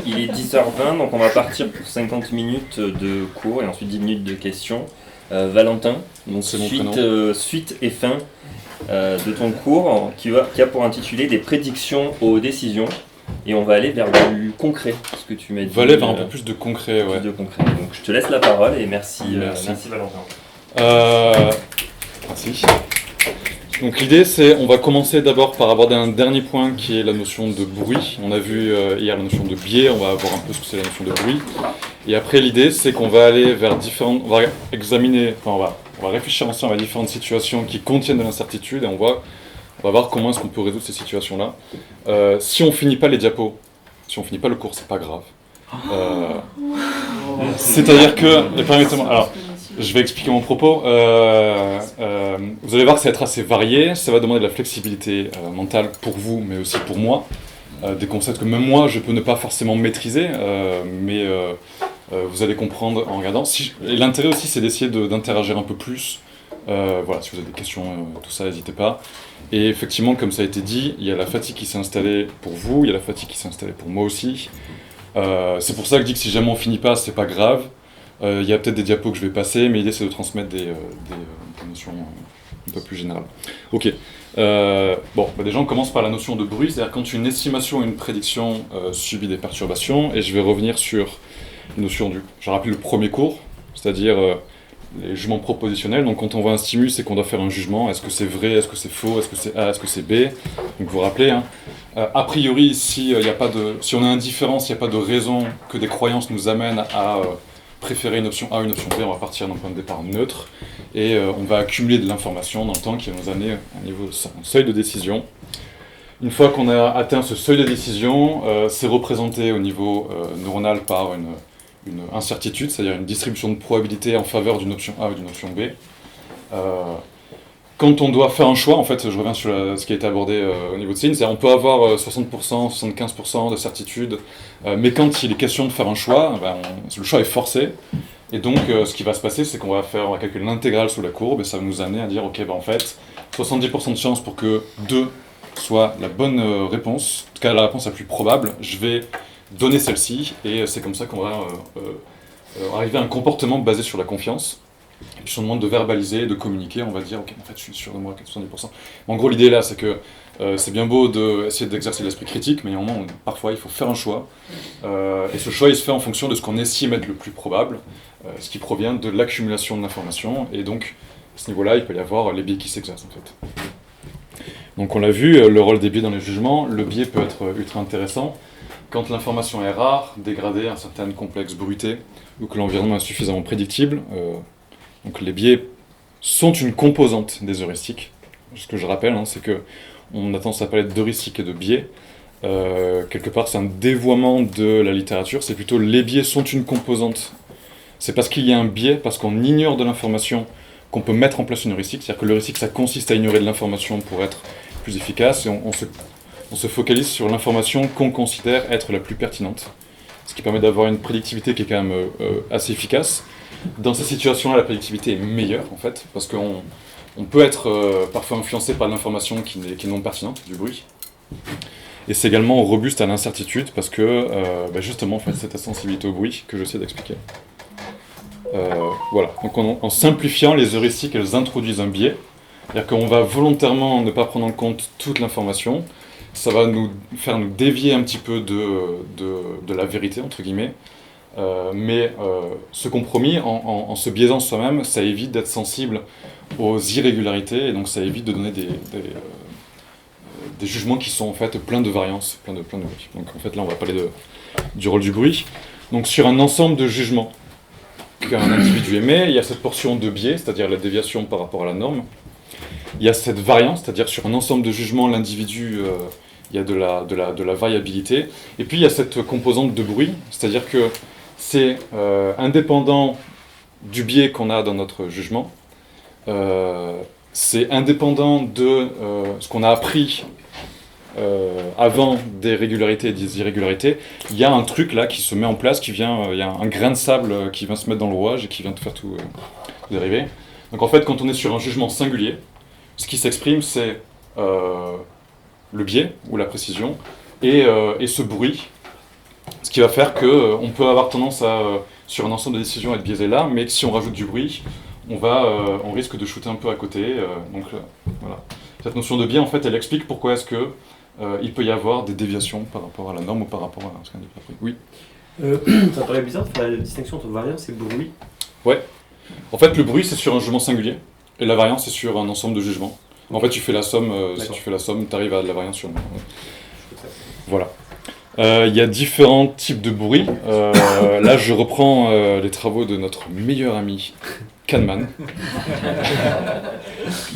il est 10h20, donc on va partir pour 50 minutes de cours et ensuite 10 minutes de questions. Valentin, donc C'est mon prénom. suite et fin de ton cours qui a pour intitulé des prédictions aux décisions. Et on va aller vers du concret, ce que tu m'as dit. On va aller vers un peu plus de concret, ouais. Plus de concret. Donc je te laisse la parole et merci Valentin. Merci. Donc l'idée c'est, on va commencer d'abord par aborder un dernier point qui est la notion de bruit. On a vu hier la notion de biais, on va voir un peu ce que c'est la notion de bruit. Et après l'idée c'est qu'on va aller vers différentes, on va examiner, enfin on va réfléchir ensemble à différentes situations qui contiennent de l'incertitude et on va voir comment est-ce qu'on peut résoudre ces situations-là. Si on finit pas les diapos, si on finit pas le cours, c'est pas grave. C'est-à-dire que, permettez-moi, alors je vais expliquer mon propos. Vous allez voir que ça va être assez varié, ça va demander de la flexibilité mentale pour vous, mais aussi pour moi. Des concepts que même moi, je peux ne pas forcément maîtriser, mais vous allez comprendre en regardant. Et l'intérêt aussi, c'est d'essayer d'interagir un peu plus. Voilà, si vous avez des questions, tout ça, n'hésitez pas. Et effectivement, comme ça a été dit, il y a la fatigue qui s'est installée pour vous, il y a la fatigue qui s'est installée pour moi aussi. C'est pour ça que je dis que si jamais on finit pas, c'est pas grave. Il y a peut-être des diapos que je vais passer, mais l'idée c'est de transmettre des notions un peu plus générales. Ok. Déjà on commence par la notion de bruit, c'est-à-dire quand une estimation ou une prédiction subit des perturbations, et je vais revenir sur une notion j'ai rappelé le premier cours, c'est-à-dire les jugements propositionnels. Donc quand on voit un stimulus, c'est qu'on doit faire un jugement. Est-ce que c'est vrai, est-ce que c'est faux, est-ce que c'est A, est-ce que c'est B. Donc vous vous rappelez, hein. A priori, si on est indifférent, s'il n'y a pas de raison que des croyances nous amènent à préférer une option A ou une option B, on va partir d'un point de départ neutre et on va accumuler de l'information dans le temps qui va nous amener à un niveau un seuil de décision. Une fois qu'on a atteint ce seuil de décision, c'est représenté au niveau neuronal par une incertitude, c'est-à-dire une distribution de probabilité en faveur d'une option A ou d'une option B. Quand on doit faire un choix, en fait, je reviens sur ce qui a été abordé au niveau de Céline, c'est-à-dire on peut avoir 60%, 75% de certitude, mais quand il est question de faire un choix, le choix est forcé, et donc ce qui va se passer, c'est qu'on va calculer l'intégrale sous la courbe, et ça va nous amener à dire, ok, en fait, 70% de chance pour que 2 soit la bonne réponse, en tout cas la réponse la plus probable, je vais donner celle-ci, et c'est comme ça qu'on va arriver à un comportement basé sur la confiance. Et puis si on demande de verbaliser, de communiquer, on va dire ok, en fait je suis sûr de moi à 70%. En gros l'idée là c'est que c'est bien beau d'essayer d'exercer l'esprit critique, mais il y a un moment où parfois il faut faire un choix. Et ce choix il se fait en fonction de ce qu'on estime être le plus probable, ce qui provient de l'accumulation de l'information. Et donc à ce niveau-là il peut y avoir les biais qui s'exercent en fait. Donc on l'a vu, le rôle des biais dans les jugements, le biais peut être ultra intéressant. Quand l'information est rare, dégradée, un certain complexe bruité, ou que l'environnement est suffisamment prédictible, donc les biais sont une composante des heuristiques. Ce que je rappelle, c'est qu'on a tendance à parler d'heuristique et de biais. Quelque part, c'est un dévoiement de la littérature. C'est plutôt les biais sont une composante. C'est parce qu'il y a un biais, parce qu'on ignore de l'information, qu'on peut mettre en place une heuristique. C'est-à-dire que l'heuristique, ça consiste à ignorer de l'information pour être plus efficace. Et on se focalise sur l'information qu'on considère être la plus pertinente. Ce qui permet d'avoir une prédictivité qui est quand même assez efficace. Dans ces situations-là, la prédictivité est meilleure, en fait, parce qu'on peut être parfois influencé par l'information qui est non pertinente, du bruit. Et c'est également robuste à l'incertitude, parce que, justement, en fait, cette sensibilité au bruit que j'essaie d'expliquer. Voilà. Donc en simplifiant, les heuristiques, elles introduisent un biais. C'est-à-dire qu'on va volontairement ne pas prendre en compte toute l'information. Ça va nous faire nous dévier un petit peu de la vérité, entre guillemets. Mais ce compromis, en se biaisant soi-même, ça évite d'être sensible aux irrégularités, et donc ça évite de donner des jugements qui sont en fait pleins de variances, pleins de bruit. Donc en fait là on va parler du rôle du bruit. Donc sur un ensemble de jugements qu'un individu émet, il y a cette portion de biais, c'est-à-dire la déviation par rapport à la norme. Il y a cette variance, c'est-à-dire sur un ensemble de jugements, l'individu, il y a de la variabilité. Et puis il y a cette composante de bruit, c'est-à-dire que c'est indépendant du biais qu'on a dans notre jugement, c'est indépendant de ce qu'on a appris avant des régularités et des irrégularités. Il y a un truc là qui se met en place, il y a un grain de sable qui vient se mettre dans le rouage et qui vient te faire tout dériver. Donc en fait, quand on est sur un jugement singulier, ce qui s'exprime, c'est le biais ou la précision et ce bruit Ce qui va faire qu'on peut avoir tendance sur un ensemble de décisions à être biaisé là, mais que si on rajoute du bruit, on risque de shooter un peu à côté. Voilà. Cette notion de biais, en fait, elle explique pourquoi est-ce que il peut y avoir des déviations par rapport à la norme ou par rapport à ce qu'on a dit après. Oui. Ça paraît bizarre de faire la distinction entre variance et bruit. Ouais. En fait, le bruit, c'est sur un jugement singulier, et la variance, c'est sur un ensemble de jugements. En fait, tu fais la somme, si tu fais la somme, tu arrives à de la variance sur le nom. Voilà. Il y a différents types de bruit. Là, je reprends les travaux de notre meilleur ami, Kahneman.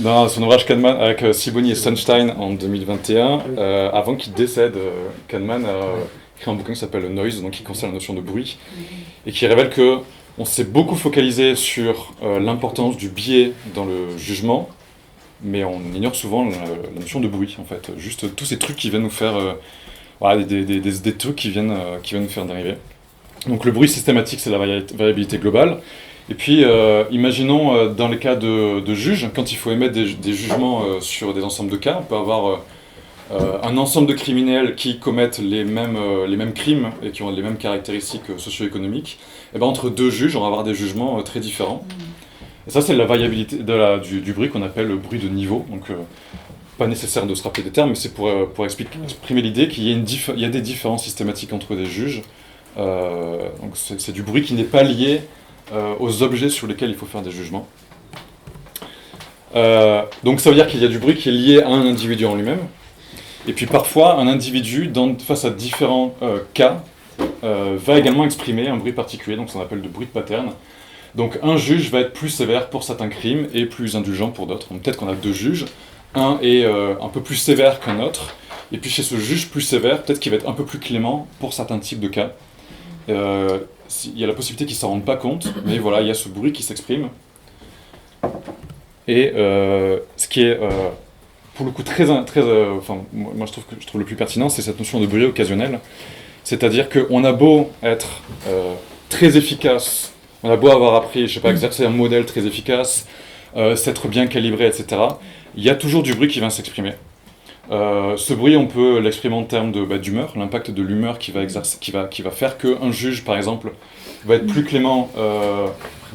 Dans son ouvrage Kahneman avec Sibony et Sunstein en 2021, avant qu'il décède, Kahneman a écrit un bouquin qui s'appelle Noise, donc qui concerne la notion de bruit, et qui révèle que on s'est beaucoup focalisé sur l'importance du biais dans le jugement, mais on ignore souvent la notion de bruit, en fait. Juste tous ces trucs qui viennent nous faire... voilà, des trucs qui viennent nous faire dériver. Donc le bruit systématique, c'est la variabilité globale. Et puis, imaginons dans les cas de juges, quand il faut émettre des jugements sur des ensembles de cas, on peut avoir un ensemble de criminels qui commettent les mêmes crimes et qui ont les mêmes caractéristiques socio-économiques. Et ben, entre deux juges, on va avoir des jugements très différents. Et ça, c'est la variabilité du bruit qu'on appelle le bruit de niveau. Donc, pas nécessaire de se rappeler des termes, mais c'est pour exprimer l'idée qu'il y a des différences systématiques entre des juges. Donc c'est du bruit qui n'est pas lié aux objets sur lesquels il faut faire des jugements. Donc ça veut dire qu'il y a du bruit qui est lié à un individu en lui-même. Et puis parfois, un individu, face à différents cas, va également exprimer un bruit particulier, donc ça on appelle le bruit de pattern. Donc un juge va être plus sévère pour certains crimes et plus indulgent pour d'autres. Donc peut-être qu'on a deux juges. Un est un peu plus sévère qu'un autre, et puis chez ce juge plus sévère, peut-être qu'il va être un peu plus clément pour certains types de cas. Il y a la possibilité qu'ils ne s'en rendent pas compte, mais voilà, il y a ce bruit qui s'exprime. Et ce qui est, pour le coup, moi je trouve le plus pertinent, c'est cette notion de bruit occasionnel. C'est-à-dire qu'on a beau être très efficace, on a beau avoir appris, je sais pas, exercer un modèle très efficace, s'être bien calibré, etc., il y a toujours du bruit qui va s'exprimer. Ce bruit, on peut l'exprimer en termes d'humeur, l'impact de l'humeur qui va faire qu'un juge, par exemple, va être plus clément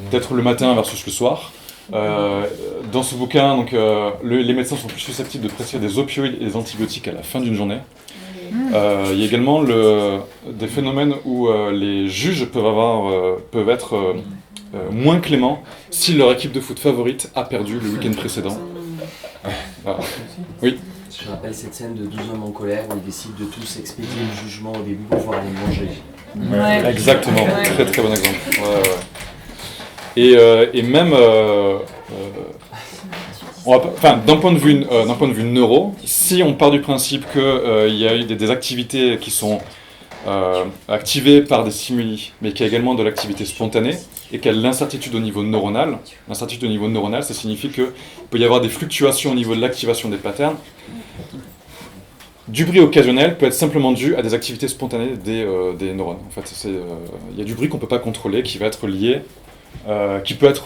peut-être le matin versus le soir. Dans ce bouquin, donc, les médecins sont plus susceptibles de prescrire des opioïdes et des antibiotiques à la fin d'une journée. Il y a également des phénomènes où les juges peuvent être moins cléments si leur équipe de foot favorite a perdu le week-end précédent. Voilà. Oui. Je rappelle cette scène de 12 hommes en colère où ils décident de tous expédier le jugement au début pour pouvoir les manger. Ouais. Exactement, ouais. Très très bon exemple. Et même, d'un point de vue neuro, si on part du principe qu'il y a eu des activités qui sont activées par des stimuli, mais qu'il y a également de l'activité spontanée, et qu'il y a l'incertitude au niveau neuronal. L'incertitude au niveau neuronal, ça signifie qu'il peut y avoir des fluctuations au niveau de l'activation des patterns. Du bruit occasionnel peut être simplement dû à des activités spontanées des neurones. En fait, il y a du bruit qu'on ne peut pas contrôler, qui peut être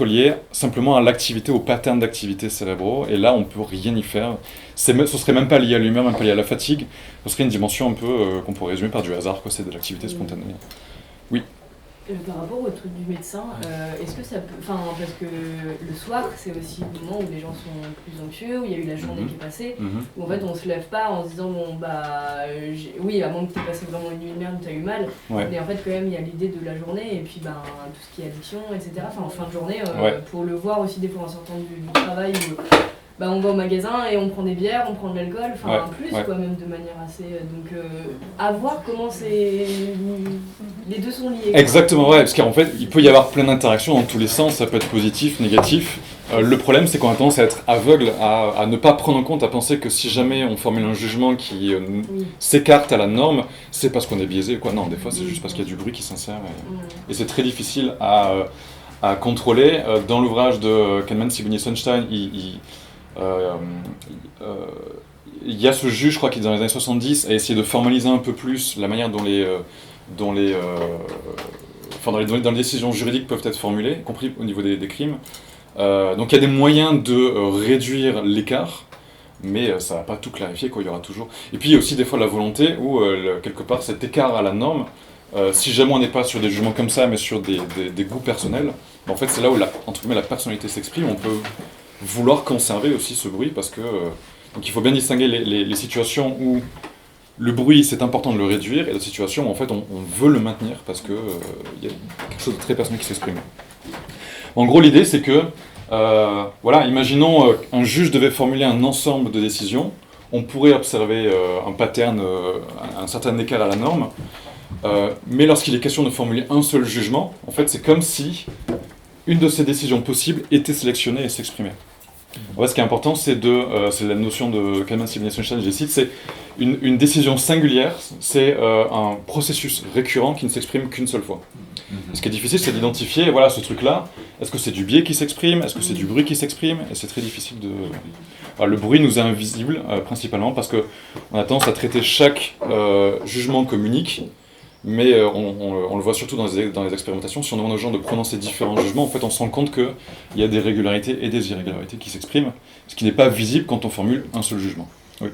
lié simplement à l'activité, au pattern d'activité cérébraux, et là on ne peut rien y faire. Ce serait même pas lié à l'humeur, même pas lié à la fatigue, ce serait une dimension un peu qu'on pourrait résumer par du hasard, quoi. C'est de l'activité spontanée. Oui. Par rapport au truc du médecin, est-ce que ça peut... Enfin, parce que le soir, c'est aussi le moment où les gens sont plus anxieux, où il y a eu la journée qui est passée, où en fait on se lève pas en se disant bon bah... oui, à moins que tu aies passé vraiment une nuit de merde où tu as eu mal, mais en fait quand même il y a l'idée de la journée et puis ben, tout ce qui est addiction, etc. Enfin en fin de journée, pour le voir aussi des fois en sortant du travail où... Bah, on va au magasin et on prend des bières, on prend de l'alcool, enfin quoi, même de manière assez... Donc à voir comment c'est... Les deux sont liés. Exactement, ouais, parce qu'en fait, il peut y avoir plein d'interactions dans tous les sens, ça peut être positif, négatif. Le problème, c'est qu'on a tendance à être aveugle, à ne pas prendre en compte, à penser que si jamais on formule un jugement qui s'écarte à la norme, c'est parce qu'on est biaisé, quoi. Non, des fois, c'est juste parce qu'il y a du bruit qui s'insère. Et c'est très difficile à contrôler. Dans l'ouvrage de Kahneman, Sibony et Sunstein, il y a ce juge, je crois, qui dans les années 70 a essayé de formaliser un peu plus la manière dont les décisions juridiques peuvent être formulées, y compris au niveau des crimes. Donc il y a des moyens de réduire l'écart, mais ça ne va pas tout clarifier, quoi. Il y aura toujours... Et puis il y a aussi des fois la volonté où, quelque part, cet écart à la norme Si jamais on n'est pas sur des jugements comme ça, mais sur des goûts personnels, en fait c'est là où entre guillemets, la personnalité s'exprime. On peut vouloir conserver aussi ce bruit parce que donc il faut bien distinguer les situations où le bruit c'est important de le réduire et la situation où en fait on veut le maintenir parce que il y a quelque chose de très personnel qui s'exprime. En gros l'idée c'est que voilà, imaginons un juge devait formuler un ensemble de décisions, on pourrait observer un pattern, un certain écart à la norme, mais lorsqu'il est question de formuler un seul jugement, en fait c'est comme si une de ces décisions possibles était sélectionnée et s'exprimait. En fait, ce qui est important, c'est la notion de Kalman-Sibony-Eisenstein, je cite, c'est une décision singulière, c'est un processus récurrent qui ne s'exprime qu'une seule fois. Ce qui est difficile, c'est d'identifier, voilà, ce truc-là, est-ce que c'est du biais qui s'exprime, est-ce que c'est du bruit qui s'exprime, et c'est très difficile de... Voilà, le bruit nous est invisible, principalement, parce qu'on a tendance à traiter chaque jugement comme unique, mais on le voit surtout dans les expérimentations. Si on demande aux gens de prononcer différents jugements, en fait, on se rend compte qu'il y a des régularités et des irrégularités qui s'expriment, ce qui n'est pas visible quand on formule un seul jugement. Oui.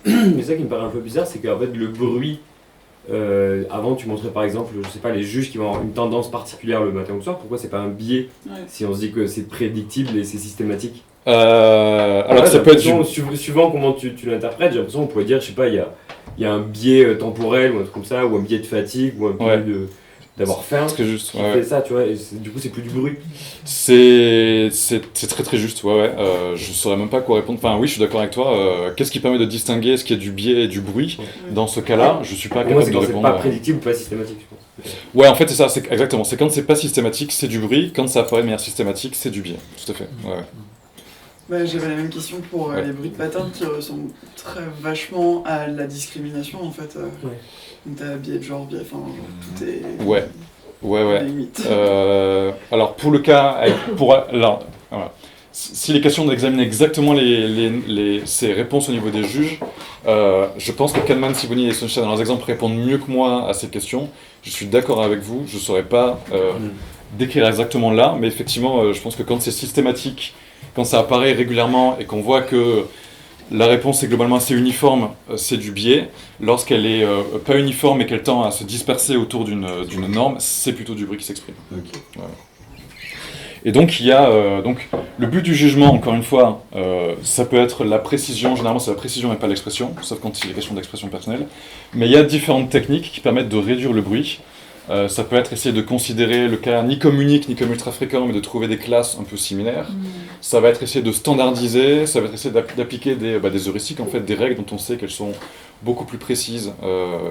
Mais ça qui me paraît un peu bizarre, c'est qu'en fait, le bruit, avant tu montrais par exemple, je sais pas, les juges qui vont avoir une tendance particulière le matin ou le soir, pourquoi c'est pas un biais si on se dit que c'est prédictible et c'est systématique? Alors ça peut être suivant comment tu l'interprètes, j'ai l'impression qu'on pourrait dire, je sais pas, il y a un biais temporel ou un truc comme ça, ou un biais de fatigue, ou un biais d'avoir faim, c'est juste, qui fait ça, tu vois, et du coup c'est plus du bruit. C'est très très juste, je saurais même pas quoi répondre. Enfin oui, je suis d'accord avec toi. Qu'est-ce qui permet de distinguer ce qui est du biais et du bruit? Dans ce cas-là, je suis pas capable de répondre. C'est pas prédictible ou pas systématique, je pense. Ouais, en fait c'est ça, exactement. C'est quand c'est pas systématique, c'est du bruit. Quand ça apparaît de manière systématique, c'est du biais. Tout à fait. Ouais. Bah, j'avais la même question pour les bruits de patins qui ressemblent vachement à la discrimination en fait. Donc t'as biais de genre, enfin tout est... Ouais. Limite. Alors pour le cas, voilà. S'il est question d'examiner exactement ces réponses au niveau des juges, je pense que Kalman, Sibony et Eisenstein dans leurs exemples répondent mieux que moi à ces questions. Je suis d'accord avec vous, je ne saurais pas décrire exactement là, mais effectivement, je pense que quand c'est systématique, quand ça apparaît régulièrement et qu'on voit que la réponse est globalement assez uniforme, c'est du biais. Lorsqu'elle est pas uniforme et qu'elle tend à se disperser autour d'une norme, c'est plutôt du bruit qui s'exprime. Okay. Voilà. Et donc il y a le but du jugement, encore une fois, ça peut être la précision, généralement c'est la précision et pas l'expression, sauf quand il est question d'expression personnelle. Mais il y a différentes techniques qui permettent de réduire le bruit. Ça peut être essayer de considérer le cas ni comme unique ni comme ultra fréquent, mais de trouver des classes un peu similaires. Ça va être essayer de standardiser, ça va être essayer d'appliquer des heuristiques, en fait, des règles dont on sait qu'elles sont beaucoup plus précises,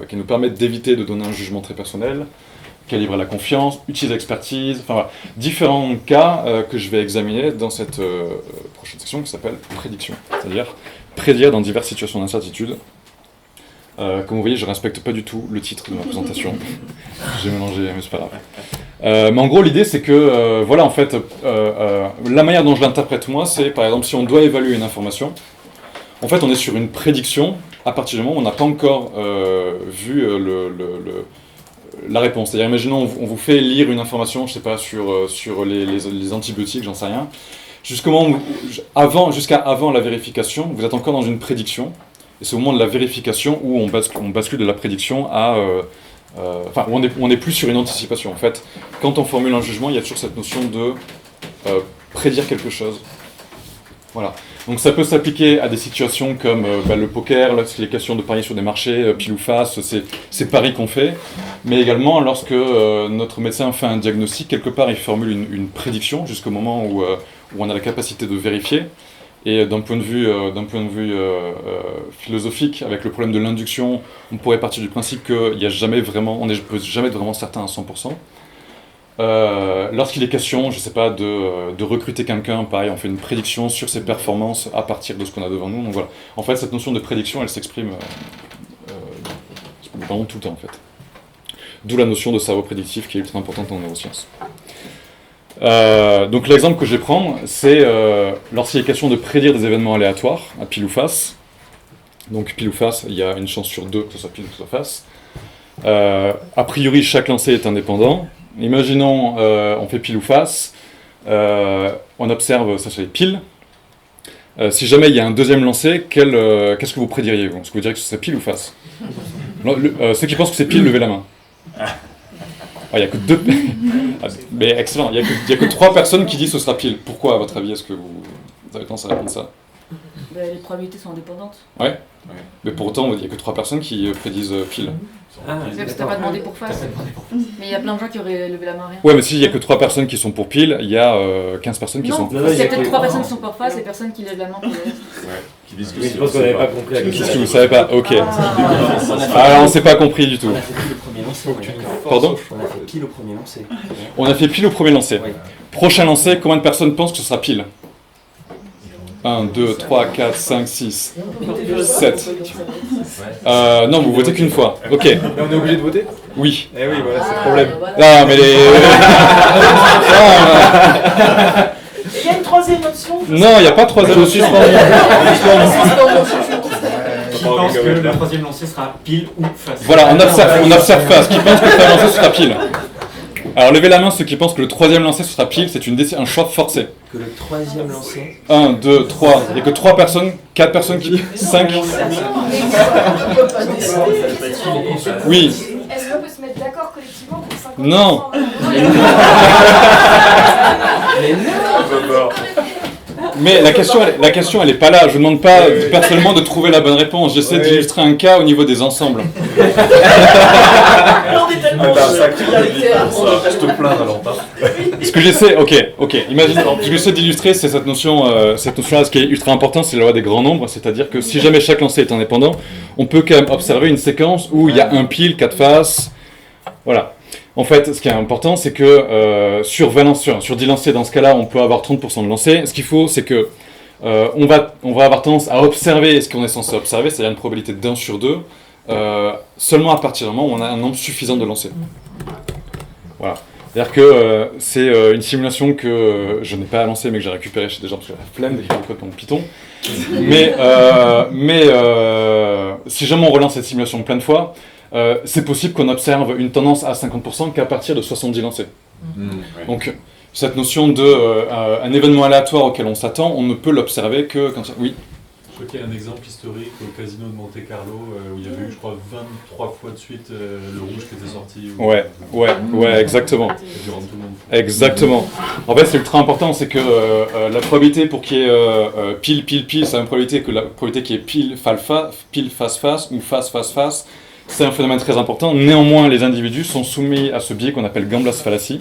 qui nous permettent d'éviter de donner un jugement très personnel, calibrer la confiance, utiliser l'expertise, enfin voilà, différents cas que je vais examiner dans cette prochaine section qui s'appelle prédiction, c'est-à-dire prédire dans diverses situations d'incertitude. Comme vous voyez, je ne respecte pas du tout le titre de ma présentation. J'ai mélangé, mais c'est pas grave. Mais en gros, l'idée, c'est que, voilà, en fait, la manière dont je l'interprète moi, c'est, par exemple, si on doit évaluer une information, en fait, on est sur une prédiction à partir du moment où on n'a pas encore vu la réponse. C'est-à-dire, imaginons, on vous fait lire une information, je sais pas, sur les antibiotiques, j'en sais rien. Jusqu'à avant la vérification, vous êtes encore dans une prédiction. Et c'est au moment de la vérification où on bascule de la prédiction à... où on n'est plus sur une anticipation. En fait, quand on formule un jugement, il y a toujours cette notion de prédire quelque chose. Voilà. Donc ça peut s'appliquer à des situations comme le poker, lorsqu'il est question de parier sur des marchés, pile ou face, c'est paris qu'on fait. Mais également lorsque notre médecin fait un diagnostic, quelque part il formule une prédiction jusqu'au moment où on a la capacité de vérifier. Et d'un point de vue philosophique, avec le problème de l'induction, on pourrait partir du principe qu'on n'est jamais vraiment certain à 100%. Lorsqu'il est question, je sais pas, de recruter quelqu'un, pareil, on fait une prédiction sur ses performances à partir de ce qu'on a devant nous. Donc voilà. En fait, cette notion de prédiction, elle s'exprime vraiment tout le temps, en fait. D'où la notion de cerveau prédictif qui est ultra importante en neurosciences. Donc l'exemple que je vais prendre, c'est lorsqu'il est question de prédire des événements aléatoires, à pile ou face. Donc pile ou face, il y a une chance sur deux que ce soit pile ou que ce soit face. A priori, chaque lancer est indépendant. Imaginons, on fait pile ou face, on observe, ça c'est pile. Si jamais il y a un deuxième lancer, qu'est-ce que vous prédiriez vous? Est-ce que vous diriez que ce serait pile ou face? Ceux qui pensent que c'est pile, levez la main. Il n'y a que 2. Mais excellent, il n'y a que 3 personnes qui disent que ce sera pile. Pourquoi, à votre avis, est-ce que vous avez tendance à répondre ça? Les probabilités sont indépendantes. Ouais. Mais pourtant, il n'y a que 3 personnes qui prédisent pile. C'est parce que t'as pas demandé pour face. Mais il y a plein de gens qui auraient levé la main rien. Ouais, mais s'il n'y a que 3 personnes qui sont pour pile, il y a 15 personnes qui sont Non, pour il y a peut-être 3 personnes qui sont pour face et personne qui lève la main pour le reste. Qui disent que je pense qu'on n'avait pas compris la question. Qu'est-ce que vous savez pas? Ok. Alors, on ne s'est pas compris du tout. On a fait pile au premier lancé. Pardon? On a fait pile au premier lancé. On a fait pile au premier lancer. Oui. Prochain lancer, combien de personnes pensent que ce sera pile? 1, 2, 3, 4, 5, 6, 7. Non, vous votez qu'une fois. Ok. Mais on est obligé de voter? Oui. Eh oui, voilà, c'est le problème. Non, mais les... Il y a une troisième option. Non, il n'y a pas 3 options. Qui pense que le troisième lancé sera pile ou face? Voilà, on observe face. Qui pense que le troisième lancer sera pile? Alors, levez la main ceux qui pensent que le troisième lancer sera pile, c'est un choix forcé. Que le troisième lancé. 1, 2, 3. Il n'y a que 3 personnes, 4 personnes qui... 5. Oui. Est-ce qu'on peut se mettre d'accord collectivement pour 50%? Non. Mais la question, elle est pas là. Je ne demande pas personnellement de trouver la bonne réponse. J'essaie d'illustrer un cas au niveau des ensembles. Je te plains, Valentin. Ce que j'essaie, ok. Imagine, ce que j'essaie d'illustrer, c'est cette notion-là. Ce qui est ultra important, c'est la loi des grands nombres. C'est-à-dire que si jamais chaque lancer est indépendant, on peut quand même observer une séquence où il y a un pile, 4 faces. Voilà. En fait, ce qui est important, c'est que sur 10 lancers, dans ce cas-là, on peut avoir 30% de lancers. Ce qu'il faut, c'est que on va avoir tendance à observer ce qu'on est censé observer, c'est-à-dire une probabilité d'1 sur 2, seulement à partir du moment où on a un nombre suffisant de lancers. Voilà. C'est-à-dire que c'est une simulation que je n'ai pas lancée, mais que j'ai récupérée chez des gens parce que la flemme d'écrire le code en Python. Mais si jamais on relance cette simulation plein de fois, c'est possible qu'on observe une tendance à 50% qu'à partir de 70 lancers. Donc, cette notion d'un événement aléatoire auquel on s'attend, on ne peut l'observer que quand... Oui. Je crois qu'il y a un exemple historique au casino de Monte Carlo où il y avait eu, je crois, 23 fois de suite le rouge qui était sorti. Ouais, exactement. Durant tout le monde. Exactement. En fait, c'est ultra important, c'est que la probabilité pour qu'il y ait pile, c'est la même probabilité que la probabilité qu'il y ait pile face-face ou face-face-face. C'est un phénomène très important. Néanmoins, les individus sont soumis à ce biais qu'on appelle Gambler's fallacy.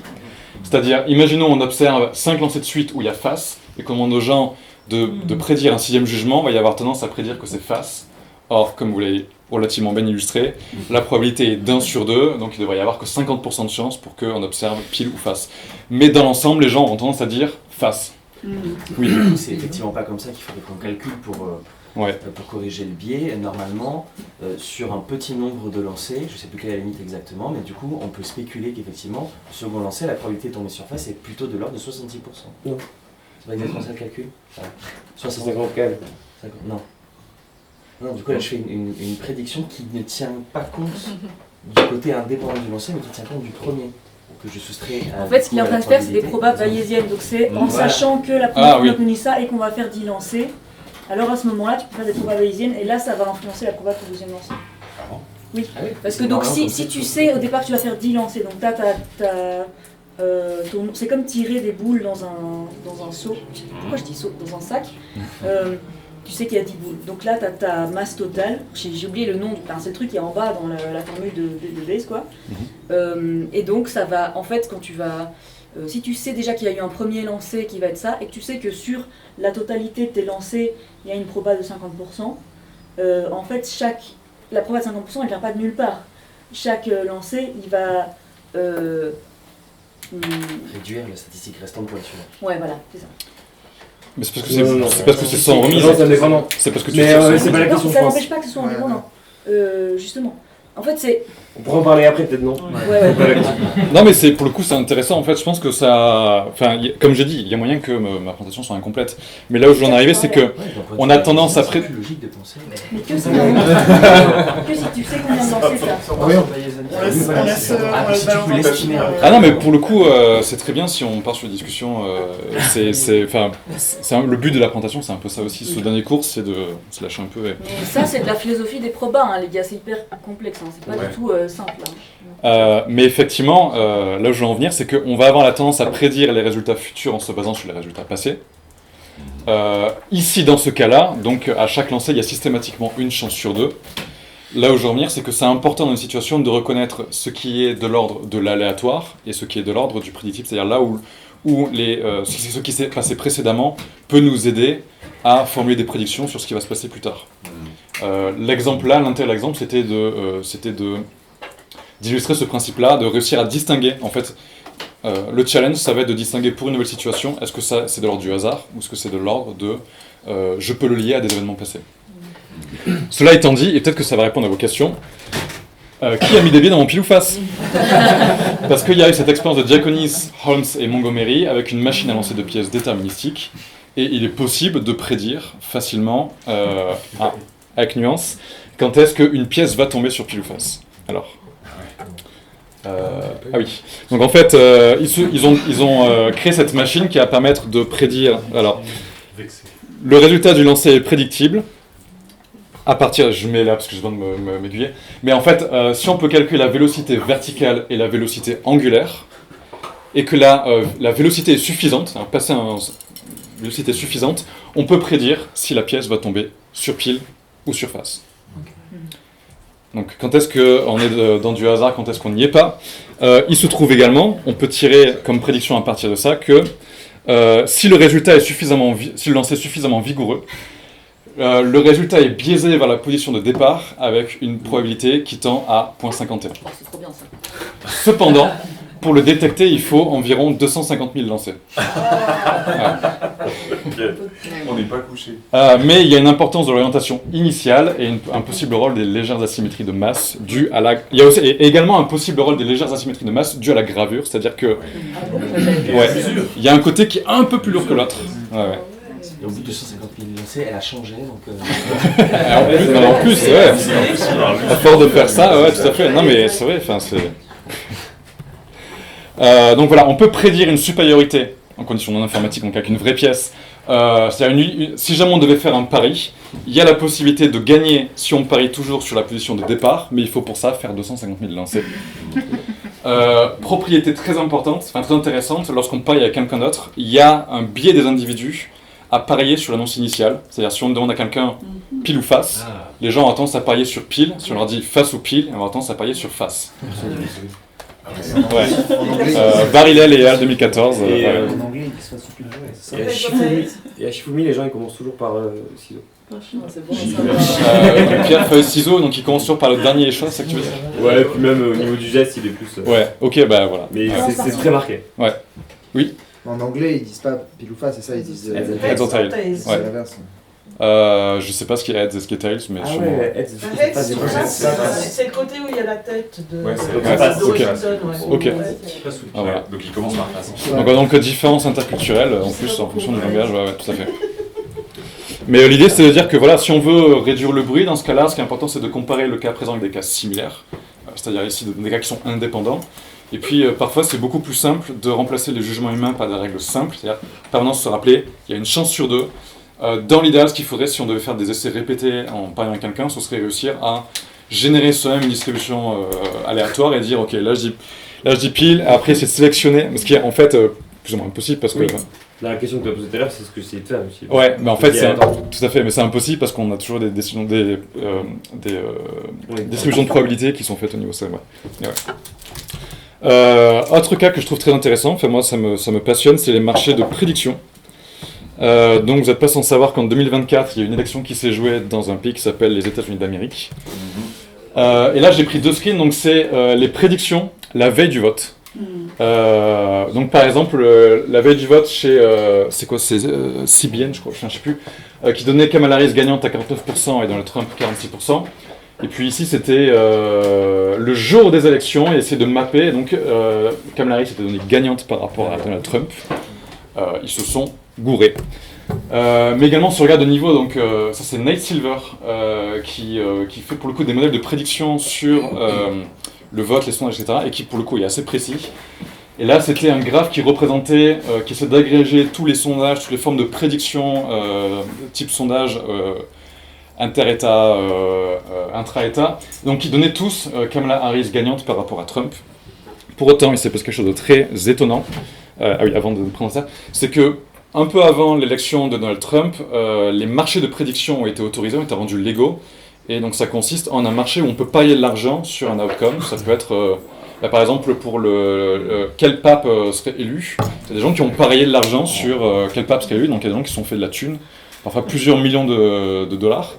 C'est-à-dire, imaginons on observe 5 lancers de suite où il y a face, et qu'on demande aux gens de prédire un 6e jugement, il va y avoir tendance à prédire que c'est face. Or, comme vous l'avez relativement bien illustré, la probabilité est d'1 sur 2, donc il devrait y avoir que 50% de chance pour qu'on observe pile ou face. Mais dans l'ensemble, les gens ont tendance à dire face. Oui, c'est effectivement pas comme ça qu'il faudrait qu'on calcule pour corriger le biais. Normalement, sur un petit nombre de lancers, je sais plus quelle est la limite exactement, mais du coup, on peut spéculer qu'effectivement, second lancer, la probabilité de tomber sur face est plutôt de l'ordre de 66%. Non. C'est pas exactement ça le calcul? 50 Non. Non, du coup, là, je fais une prédiction qui ne tient pas compte du côté indépendant du lancer, mais qui tient compte du premier. Que je soustrais en fait, ce qu'il est en train de faire, c'est des probas bayésiennes. Donc, c'est en sachant que la première fois qu'on ça et qu'on va faire 10 lancers, alors à ce moment-là, tu peux faire des probas bayésiennes et là, ça va influencer la proba de ton deuxième lancer. Oui. Parce que donc, si tu sais au départ que tu vas faire 10 lancers, donc c'est comme tirer des boules dans un seau. Pourquoi je dis seau? Dans un sac. Tu sais qu'il y a 10 boules. Donc là, tu as ta masse totale. J'ai oublié le nom, c'est le truc qui est en bas dans la formule de Bayes, quoi. Et donc, ça va, en fait, quand tu vas... si tu sais déjà qu'il y a eu un premier lancer qui va être ça, et que tu sais que sur la totalité de tes lancers, il y a une proba de 50%, en fait, la proba de 50%, elle ne vient pas de nulle part. Chaque lancer, il va... réduire la statistique restante pour la suivante. Ouais, voilà, c'est ça. Mais c'est parce que c'est sans remise. C'est parce que tu c'est pas la question. Ça n'empêche pas que ce soit indépendant. Justement. En fait, c'est... On pourra en parler après, peut-être, non? Ouais. Non, mais pour le coup, c'est intéressant. En fait, je pense que ça... Enfin, comme j'ai dit, il y a moyen que ma présentation soit incomplète. Mais là où je veux en arriver, c'est que on a tendance à... C'est plus logique de penser. Mais que si tu sais combien de lancers ça. Oui, on laisse Ah non, mais pour le coup, c'est très bien si on part sur une discussion. Le but de la présentation, c'est un peu ça aussi. Ce dernier cours, c'est de se lâcher un peu. Mais ça, c'est de la philosophie des probas, hein, les gars. C'est hyper complexe. hein, c'est pas du tout simple. Mais effectivement, là où je veux en venir, c'est qu'on va avoir la tendance à prédire les résultats futurs en se basant sur les résultats passés. Ici, dans ce cas-là, donc à chaque lancer, il y a systématiquement une chance sur deux. Là où je veux en venir, c'est que c'est important dans une situation de reconnaître ce qui est de l'ordre de l'aléatoire et ce qui est de l'ordre du prédictible, c'est-à-dire là où ce qui s'est passé précédemment peut nous aider à formuler des prédictions sur ce qui va se passer plus tard. L'exemple là, l'intérêt de l'exemple, c'était d'illustrer ce principe-là, de réussir à distinguer, en fait, le challenge, ça va être de distinguer pour une nouvelle situation, est-ce que ça c'est de l'ordre du hasard, ou est-ce que c'est de l'ordre de je peux le lier à des événements passés. Cela étant dit, et peut-être que ça va répondre à vos questions, qui a mis des biais dans mon pile ou face? Parce qu'il y a eu cette expérience de Diaconis, Holmes et Montgomery avec une machine à lancer de pièces déterministiques, et il est possible de prédire facilement, avec nuance, quand est-ce qu'une pièce va tomber sur pile ou face. Alors, ah oui. Donc en fait, ils ont créé cette machine qui va permettre de prédire. Alors, le résultat du lancer est prédictible. À partir, je mets là parce que j'ai besoin de m'aiguiller. Mais en fait, si on peut calculer la vélocité verticale et la vélocité angulaire, et que la vélocité est suffisante, passer une vélocité suffisante, on peut prédire si la pièce va tomber sur pile ou sur face. Donc quand est-ce qu'on est dans du hasard, quand est-ce qu'on n'y est pas? Il se trouve également, on peut tirer comme prédiction à partir de ça, que si le résultat est si le lancer est suffisamment vigoureux, le résultat est biaisé vers la position de départ avec une probabilité qui tend à 0,51. C'est trop bien ça. Cependant, pour le détecter, il faut environ 250 000 lancers. On n'est pas couché. Mais il y a une importance de l'orientation initiale et un possible rôle des légères asymétries de masse dues à la... Il y a aussi, et également un possible rôle des légères asymétries de masse dues à la gravure, c'est-à-dire que... il y a un côté qui est un peu plus lourd que l'autre. Et au bout de 250 000 lancers, elle a changé, donc... En plus, à force de faire ça, tout à fait. Non mais c'est vrai, enfin c'est... donc voilà, on peut prédire une supériorité en conditions non informatiques, donc avec une vraie pièce. C'est-à-dire, si jamais on devait faire un pari, il y a la possibilité de gagner si on parie toujours sur la position de départ, mais il faut pour ça faire 250 000 lancers. Propriété très importante, enfin très intéressante, lorsqu'on parie avec quelqu'un d'autre, il y a un biais des individus à parier sur l'annonce initiale. C'est-à-dire, si on demande à quelqu'un pile ou face, les gens ont tendance à parier sur pile. Si on leur dit face ou pile, on va tendance à parier sur face. Barry Lell et Al 2014. En anglais, ils disent face ou pile. Et à Shifumi, les gens ils commencent toujours par ciseaux. C'est bon, ça Pierre, feuille, ciseaux, donc il commence toujours par le dernier choix, c'est ça que tu veux dire? Ouais, puis même au niveau du geste, il est plus. Ouais, ok, bah voilà. Mais c'est très marqué. Ouais. Oui. En anglais, ils disent pas pile ou face, c'est ça, ils disent heads or tails. C'est l'inverse. Je sais pas ce qui est heads et ce qui est tails, mais sûrement. C'est le côté où il y a la tête de... Ouais, c'est ok. Ah, voilà. Donc il commence par face. Donc différence interculturelle, en plus, en fonction du langage, ouais, tout à fait. Mais l'idée, c'est de dire que voilà, si on veut réduire le bruit, dans ce cas-là, ce qui est important, c'est de comparer le cas présent avec des cas similaires, c'est-à-dire ici des cas qui sont indépendants. Et puis parfois c'est beaucoup plus simple de remplacer les jugements humains par des règles simples, c'est-à-dire permanence se rappeler, il y a une chance sur deux. Dans l'idéal, ce qu'il faudrait, si on devait faire des essais répétés en pariant avec quelqu'un, ce serait réussir à générer soi-même une distribution aléatoire et dire ok, là je dis pile, après c'est sélectionner, ce qui est en fait plus ou moins impossible parce que... La question que tu as posée tout à l'heure, c'est ce que j'essayais de faire aussi. Ouais, mais en fait, tout à fait, mais c'est impossible parce qu'on a toujours des distributions de probabilité qui sont faites au niveau ça. Autre cas que je trouve très intéressant, enfin moi ça me passionne, c'est les marchés de prédiction. Donc vous n'êtes pas sans savoir qu'en 2024, il y a une élection qui s'est jouée dans un pays qui s'appelle les États-Unis d'Amérique. Et là j'ai pris deux screens, donc c'est les prédictions la veille du vote. Donc par exemple, la veille du vote chez, c'est quoi, c'est CBN je crois, je sais plus, qui donnait Kamala Harris gagnante à 49% et Donald Trump 46%. Et puis ici c'était le jour des élections et essayer de mapper, donc Kamala Harris était donnée gagnante par rapport à Donald Trump. Ils se sont gourés. Mais également sur le regard de niveau, donc ça c'est Nate Silver qui fait pour le coup des modèles de prédiction sur le vote, les sondages, etc. et qui pour le coup est assez précis. Et là c'était un graphe qui représentait, qui essaie d'agréger tous les sondages, toutes les formes de prédiction type sondage inter-État, intra-État. Donc ils donnaient tous Kamala Harris gagnante par rapport à Trump. Pour autant, il s'est passé quelque chose de très étonnant. Avant de prendre ça, c'est que un peu avant l'élection de Donald Trump, les marchés de prédiction ont été autorisés, ont été rendus légaux. Et donc ça consiste en un marché où on peut parier de l'argent sur un outcome. Ça peut être, par exemple, pour quel pape serait élu. Il y a des gens qui ont parié de l'argent sur quel pape serait élu, donc il y a des gens qui se sont fait de la thune, parfois plusieurs millions de dollars.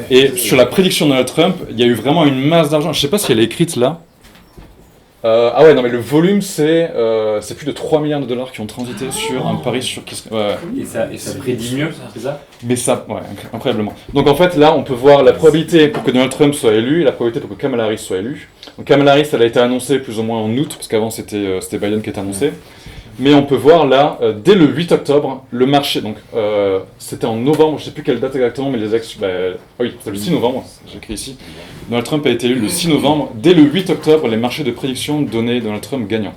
Et sur la prédiction de Donald Trump, il y a eu vraiment une masse d'argent. Je ne sais pas si elle est écrite là. Non mais le volume c'est plus de 3 milliards de dollars qui ont transité sur un pari sur... Et ça prédit mieux, c'est ça? Mais ça, incroyablement. Donc en fait là on peut voir la probabilité pour que Donald Trump soit élu et la probabilité pour que Kamala Harris soit élue. Donc Kamala Harris elle a été annoncée plus ou moins en août, parce qu'avant c'était Biden qui était annoncé. Mais on peut voir là, dès le 8 octobre, le marché, donc c'était en novembre, je ne sais plus quelle date exactement, mais c'était le 6 novembre, j'ai écrit ici. Donald Trump a été élu le 6 novembre. Dès le 8 octobre, les marchés de prédiction donnaient Donald Trump gagnant.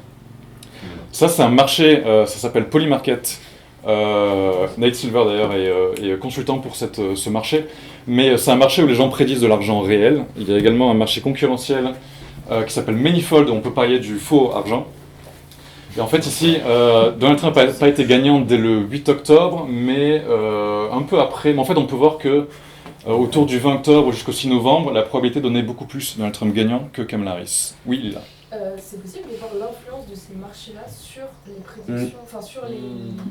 Ça, c'est un marché, ça s'appelle Polymarket. Nate Silver d'ailleurs est consultant pour ce marché. Mais c'est un marché où les gens prédisent de l'argent réel. Il y a également un marché concurrentiel qui s'appelle Manifold, où on peut parier du faux argent. Et en fait ici, Donald Trump n'a pas été gagnant dès le 8 octobre, mais un peu après. Mais en fait, on peut voir que autour du 20 octobre jusqu'au 6 novembre, la probabilité donnait beaucoup plus Donald Trump gagnant que Kamala Harris. Oui, il est là. C'est possible de voir l'influence de ces marchés-là sur les prédictions, enfin sur les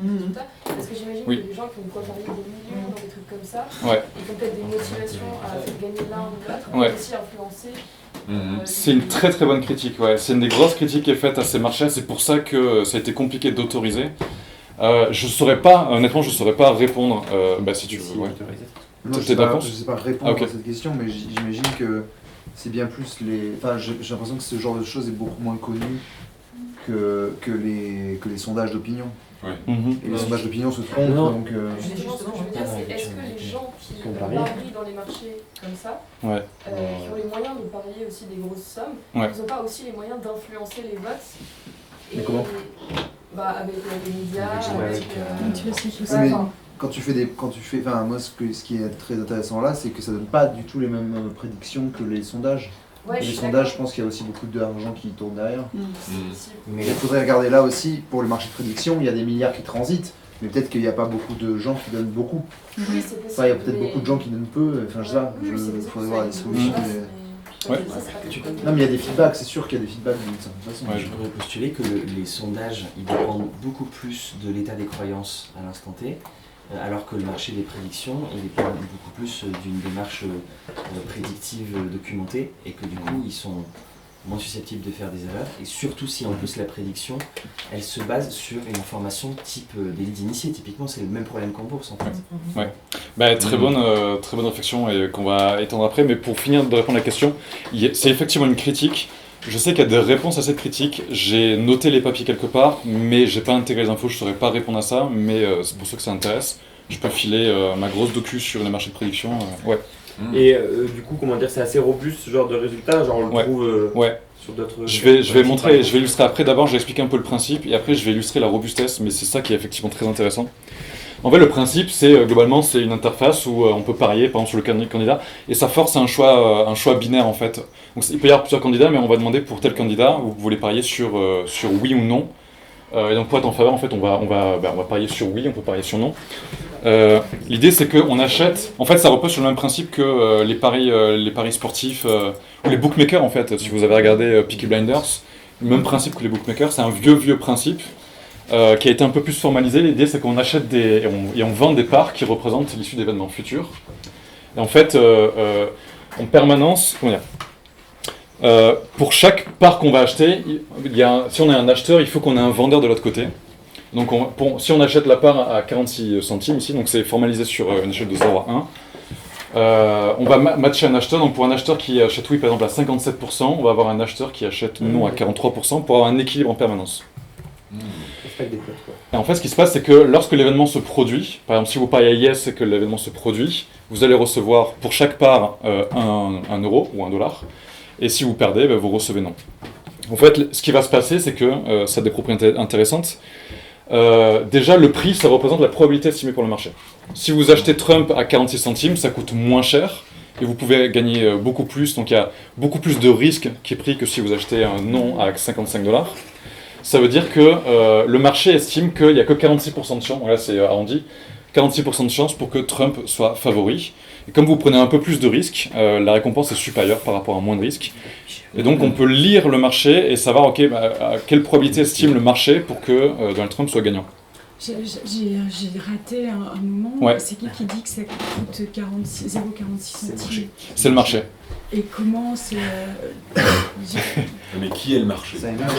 résultats, parce que j'imagine que les gens qui ont quoi parier des millions dans des trucs comme ça, et qui ont peut-être des motivations à faire gagner l'un ou l'autre, peuvent aussi influencer. C'est une très très bonne critique, c'est une des grosses critiques qui est faite à ces marchés, c'est pour ça que ça a été compliqué d'autoriser. Je saurais pas, honnêtement je saurais pas répondre, si tu veux. Moi, je sais pas répondre à cette question, mais j'imagine que c'est bien plus les... Enfin, j'ai l'impression que ce genre de choses est beaucoup moins connu que les sondages d'opinion. Et les sondages d'opinion se trompent, donc... Justement, ce que je veux dire, c'est est-ce que les gens qui parient dans les marchés comme ça, qui ont les moyens de parier aussi des grosses sommes, ils n'ont pas aussi les moyens d'influencer les votes? Mais comment? Avec les médias, avec tout ça. Quand tu fais, enfin moi ce qui est très intéressant là, c'est que ça donne pas du tout les mêmes prédictions que les sondages. Les sondages, je pense qu'il y a aussi beaucoup d'argent qui tourne derrière. Mais il faudrait regarder là aussi, pour le marché de prédiction, il y a des milliards qui transitent, mais peut-être qu'il n'y a pas beaucoup de gens qui donnent beaucoup. Oui, c'est possible. Enfin, il y a peut-être beaucoup de gens qui donnent peu, enfin je sais pas, il faudrait voir les solutions. Non mais il y a des feedbacks, c'est sûr qu'il y a des feedbacks d'une certaine façon. Je pourrais postuler que les sondages, ils dépendent beaucoup plus de l'état des croyances à l'instant T, alors que le marché des prédictions, il dépend beaucoup plus d'une démarche prédictive documentée, et que du coup, ils sont moins susceptibles de faire des erreurs, et surtout si en plus la prédiction, elle se base sur une information type des leads initiés. Typiquement, c'est le même problème qu'en bourse en fait. Très bonne réflexion et qu'on va étendre après, mais pour finir de répondre à la question, c'est effectivement une critique. Je sais qu'il y a des réponses à cette critique, j'ai noté les papiers quelque part, mais j'ai pas intégré les infos, je saurais pas répondre à ça, mais c'est pour ceux que ça intéresse. Je peux filer ma grosse docu sur les marchés de prédiction. Et du coup, comment dire, c'est assez robuste ce genre de résultat, genre on le trouve sur d'autres... Je vais montrer, je vais illustrer après. D'abord, je vais expliquer un peu le principe, et après je vais illustrer la robustesse, mais c'est ça qui est effectivement très intéressant. En fait, le principe, c'est globalement, c'est une interface où on peut parier, par exemple, sur le candidat, et ça force un choix binaire en fait. Donc, il peut y avoir plusieurs candidats, mais on va demander pour tel candidat, vous voulez parier sur oui ou non. Et donc, pour être en faveur, en fait, on va parier sur oui, on peut parier sur non. L'idée, c'est qu'on achète. En fait, ça repose sur le même principe que les paris sportifs ou les bookmakers, en fait. Si vous avez regardé Peaky Blinders, le même principe que les bookmakers, c'est un vieux principe. Qui a été un peu plus formalisé. L'idée, c'est qu'on achète et on vend des parts qui représentent l'issue d'événements futurs. Et en fait, en permanence, pour chaque part qu'on va acheter, si on est un acheteur, il faut qu'on ait un vendeur de l'autre côté. Donc, si on achète la part à 46 centimes ici, donc c'est formalisé sur une échelle de 0 à 1, on va matcher un acheteur. Donc, pour un acheteur qui achète oui, par exemple, à 57%, on va avoir un acheteur qui achète non à 43% pour avoir un équilibre en permanence. Et en fait, ce qui se passe, c'est que lorsque l'événement se produit, par exemple, si vous pariez yes et que l'événement se produit, vous allez recevoir pour chaque part 1 euro ou $1. Et si vous perdez, vous recevez non. En fait, ce qui va se passer, c'est que ça a des propriétés intéressantes. déjà, le prix, ça représente la probabilité estimée pour le marché. Si vous achetez Trump à 46 centimes, ça coûte moins cher et vous pouvez gagner beaucoup plus. Donc il y a beaucoup plus de risque qui est pris que si vous achetez un non à 55 $. Ça veut dire que le marché estime qu'il n'y a que 46% de chance, là c'est arrondi, 46% de chance pour que Trump soit favori. Et comme vous prenez un peu plus de risques, la récompense est supérieure par rapport à moins de risques. Et donc on peut lire le marché et savoir à quelle probabilité estime le marché pour que Donald Trump soit gagnant. J'ai raté un moment. Ouais. C'est qui dit que ça coûte 0,46 centimes? C'est le marché. Et comment c'est... Mais qui est le marché?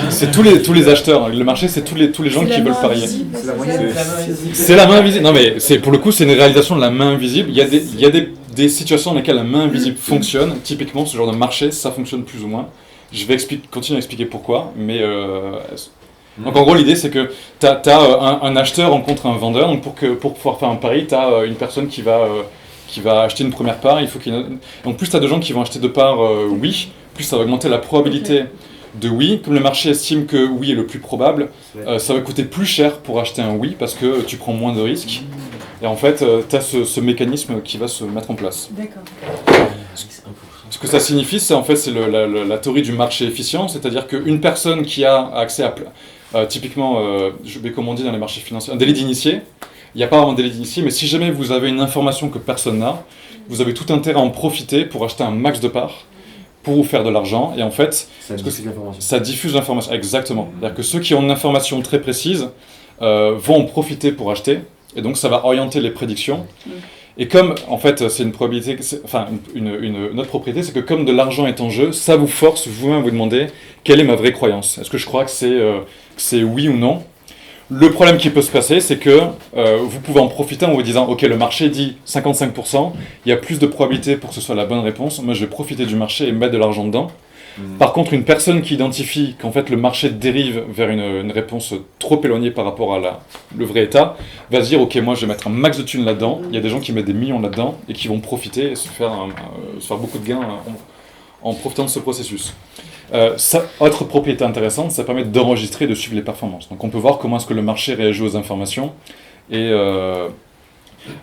C'est tous les acheteurs. Le marché, c'est tous les gens qui veulent parier. C'est la moyenne. C'est la main invisible. Non mais pour le coup, c'est une réalisation de la main invisible. Il y a des situations dans lesquelles la main invisible fonctionne. Typiquement, ce genre de marché, ça fonctionne plus ou moins. Je vais continuer à expliquer pourquoi, mais... Donc en gros, l'idée, c'est que t'as un acheteur rencontre un vendeur. Donc pour pouvoir faire un pari, t'as une personne qui va acheter une première part. Donc plus t'as de gens qui vont acheter deux parts oui, plus ça va augmenter la probabilité de oui. Comme le marché estime que oui est le plus probable, ça va coûter plus cher pour acheter un oui parce que tu prends moins de risques. Et en fait, t'as ce mécanisme qui va se mettre en place. D'accord. Ce que ça signifie, c'est la théorie du marché efficient, c'est-à-dire qu'une personne qui a accès à typiquement, comme on dit dans les marchés financiers, un délai d'initié. Il n'y a pas vraiment de délai d'initié, mais si jamais vous avez une information que personne n'a, vous avez tout intérêt à en profiter pour acheter un max de parts, pour vous faire de l'argent, et en fait, ça diffuse l'information. Exactement. C'est-à-dire que ceux qui ont une information très précise vont en profiter pour acheter, et donc ça va orienter les prédictions. Et comme, en fait, c'est une probabilité, une autre propriété, c'est que comme de l'argent est en jeu, ça vous force vous-même à vous demander quelle est ma vraie croyance. Est-ce que je crois que c'est oui ou non? Le problème qui peut se passer, c'est que vous pouvez en profiter en vous disant « Ok, le marché dit 55%, il y a plus de probabilité pour que ce soit la bonne réponse, moi je vais profiter du marché et mettre de l'argent dedans. » Par contre, une personne qui identifie qu'en fait le marché dérive vers une réponse trop éloignée par rapport à le vrai état, va se dire « Ok, moi je vais mettre un max de thunes là-dedans. » Il y a des gens qui mettent des millions là-dedans et qui vont profiter et se faire beaucoup de gains en profitant de ce processus. Autre propriété intéressante, ça permet d'enregistrer et de suivre les performances. Donc on peut voir comment est-ce que le marché réagit aux informations. Et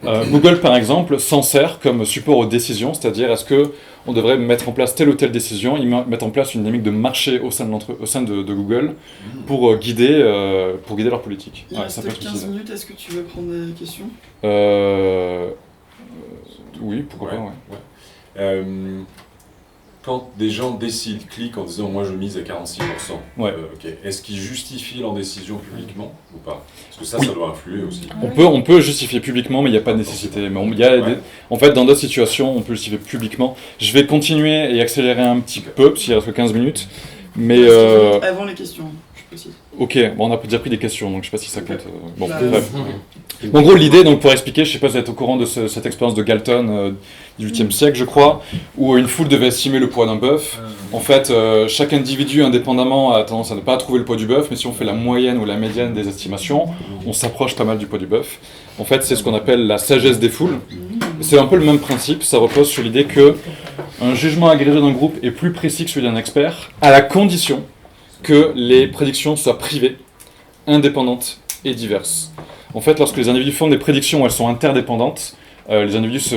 Google, par exemple, s'en sert comme support aux décisions, c'est-à-dire est-ce qu'on devrait mettre en place telle ou telle décision, ils mettent en place une dynamique de marché au sein de Google pour guider leur politique. Il reste 15 minutes, est-ce que tu veux prendre des questions? Oui, pourquoi pas, ouais. Quand des gens décident, cliquent en disant « moi je mise à 46%», est-ce qu'ils justifient leur décision publiquement ou pas? Parce que ça doit influer aussi. On peut justifier publiquement, mais il n'y a pas de nécessité. Mais en fait, dans d'autres situations, on peut justifier publiquement. Je vais continuer et accélérer un petit peu, parce qu'il reste que 15 minutes. Mais avant les questions, je précise. Ok, on a déjà pris des questions, donc je ne sais pas si ça compte. Bon, bref. En gros, l'idée, donc pour expliquer, je ne sais pas si vous êtes au courant de cette expérience de Galton du XVIIIe siècle, je crois, où une foule devait estimer le poids d'un bœuf. En fait, chaque individu indépendamment a tendance à ne pas trouver le poids du bœuf, mais si on fait la moyenne ou la médiane des estimations, on s'approche pas mal du poids du bœuf. En fait, c'est ce qu'on appelle la sagesse des foules. C'est un peu le même principe, ça repose sur l'idée que un jugement agrégé d'un groupe est plus précis que celui d'un expert, à la condition que les prédictions soient privées, indépendantes et diverses. En fait, lorsque les individus font des prédictions où elles sont interdépendantes, les individus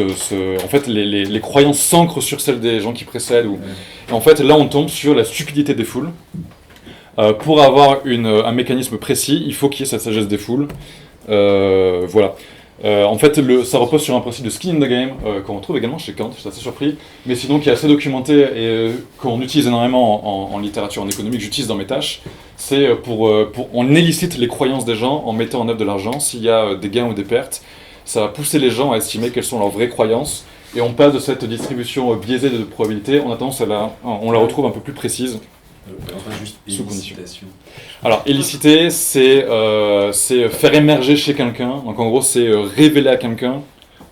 en fait, les croyances s'ancrent sur celles des gens qui précèdent. Et en fait, là, on tombe sur la stupidité des foules. Pour avoir un mécanisme précis, il faut qu'il y ait cette sagesse des foules. Voilà. En fait, ça repose sur un principe de skin in the game qu'on retrouve également chez Kant, je suis assez surpris, mais sinon qui est assez documenté et qu'on utilise énormément en littérature, en économie, que j'utilise dans mes tâches. C'est on élicite les croyances des gens en mettant en œuvre de l'argent. S'il y a des gains ou des pertes, ça va pousser les gens à estimer quelles sont leurs vraies croyances, et on passe de cette distribution biaisée de probabilité, on a tendance on la retrouve un peu plus précise. Sous condition. Alors, éliciter, c'est faire émerger chez quelqu'un. Donc, en gros, c'est révéler à quelqu'un.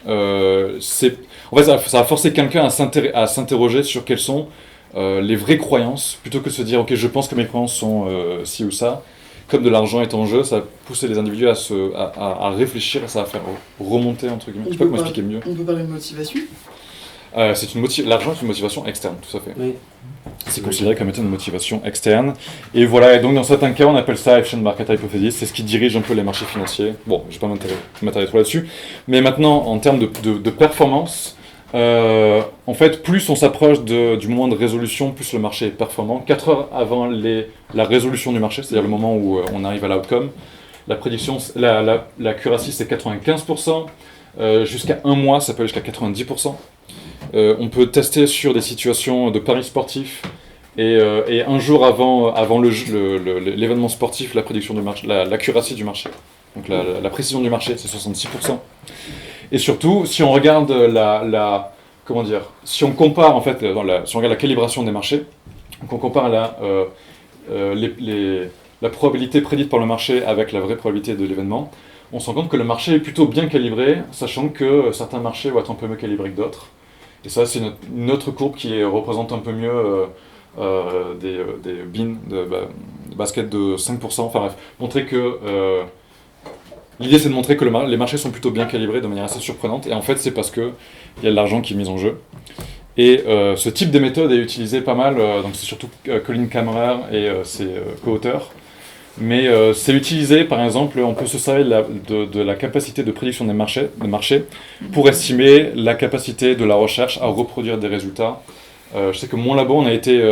En fait, ça va forcer quelqu'un à s'interroger sur quelles sont les vraies croyances, plutôt que de se dire, ok, je pense que mes croyances sont ci ou ça. Comme de l'argent est en jeu, ça va pousser les individus à réfléchir, et ça va faire remonter, entre guillemets. Je sais pas comment expliquer mieux. On peut parler de motivation. L'argent est une motivation externe, tout à fait. Oui. C'est considéré comme étant une motivation externe. Et voilà, et donc dans certains cas, on appelle ça Efficient Market Hypothesis, c'est ce qui dirige un peu les marchés financiers. Bon, je ne vais pas m'attarder trop là-dessus. Mais maintenant, en termes de performance, en fait, plus on s'approche du moment de résolution, plus le marché est performant. 4 heures avant la résolution du marché, c'est-à-dire le moment où on arrive à l'outcome, la prédiction, l'accuracy c'est 95%, jusqu'à 1 mois ça peut aller jusqu'à 90%. On peut tester sur des situations de paris sportifs et un jour avant l'événement sportif, la prédiction du marché, l'accuracy du marché, donc la précision du marché c'est 66%. Et surtout, si on regarde si on compare en fait, si on regarde la calibration des marchés, donc on compare la probabilité prédite par le marché avec la vraie probabilité de l'événement, on se rend compte que le marché est plutôt bien calibré, sachant que certains marchés vont être un peu mieux calibrés que d'autres. Et ça, c'est une autre courbe qui représente un peu mieux des bins de basket de 5%. Enfin bref, montrer que... l'idée, c'est de montrer que les marchés sont plutôt bien calibrés de manière assez surprenante. Et en fait, c'est parce qu'il y a de l'argent qui est mis en jeu. Et ce type de méthode est utilisé pas mal. Donc c'est surtout Colin Camerer et ses co-auteurs. Mais c'est utilisé, par exemple, on peut se servir de la capacité de prédiction des marchés pour estimer la capacité de la recherche à reproduire des résultats. Je sais que mon labo, on a été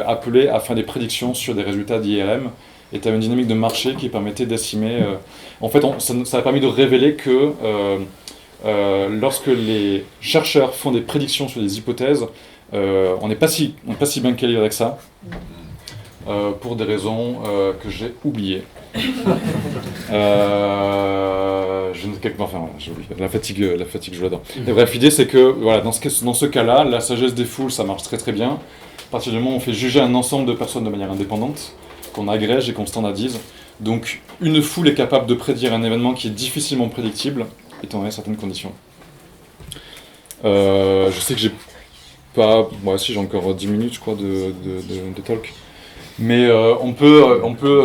appelé à faire des prédictions sur des résultats d'IRM, et tu avais une dynamique de marché qui permettait d'estimer... en fait, ça a permis de révéler que lorsque les chercheurs font des prédictions sur des hypothèses, on n'est pas si bien calibré avec ça. Pour des raisons que j'ai oubliées. J'ai oublié. La fatigue joue là-dedans. Et bref, l'idée c'est que voilà, dans ce cas-là, la sagesse des foules, ça marche très très bien. À partir du moment où on fait juger un ensemble de personnes de manière indépendante, qu'on agrège et qu'on standardise. Donc une foule est capable de prédire un événement qui est difficilement prédictible, étant donné certaines conditions. Je sais que j'ai pas... Moi si j'ai encore 10 minutes je crois de talk. Mais on peut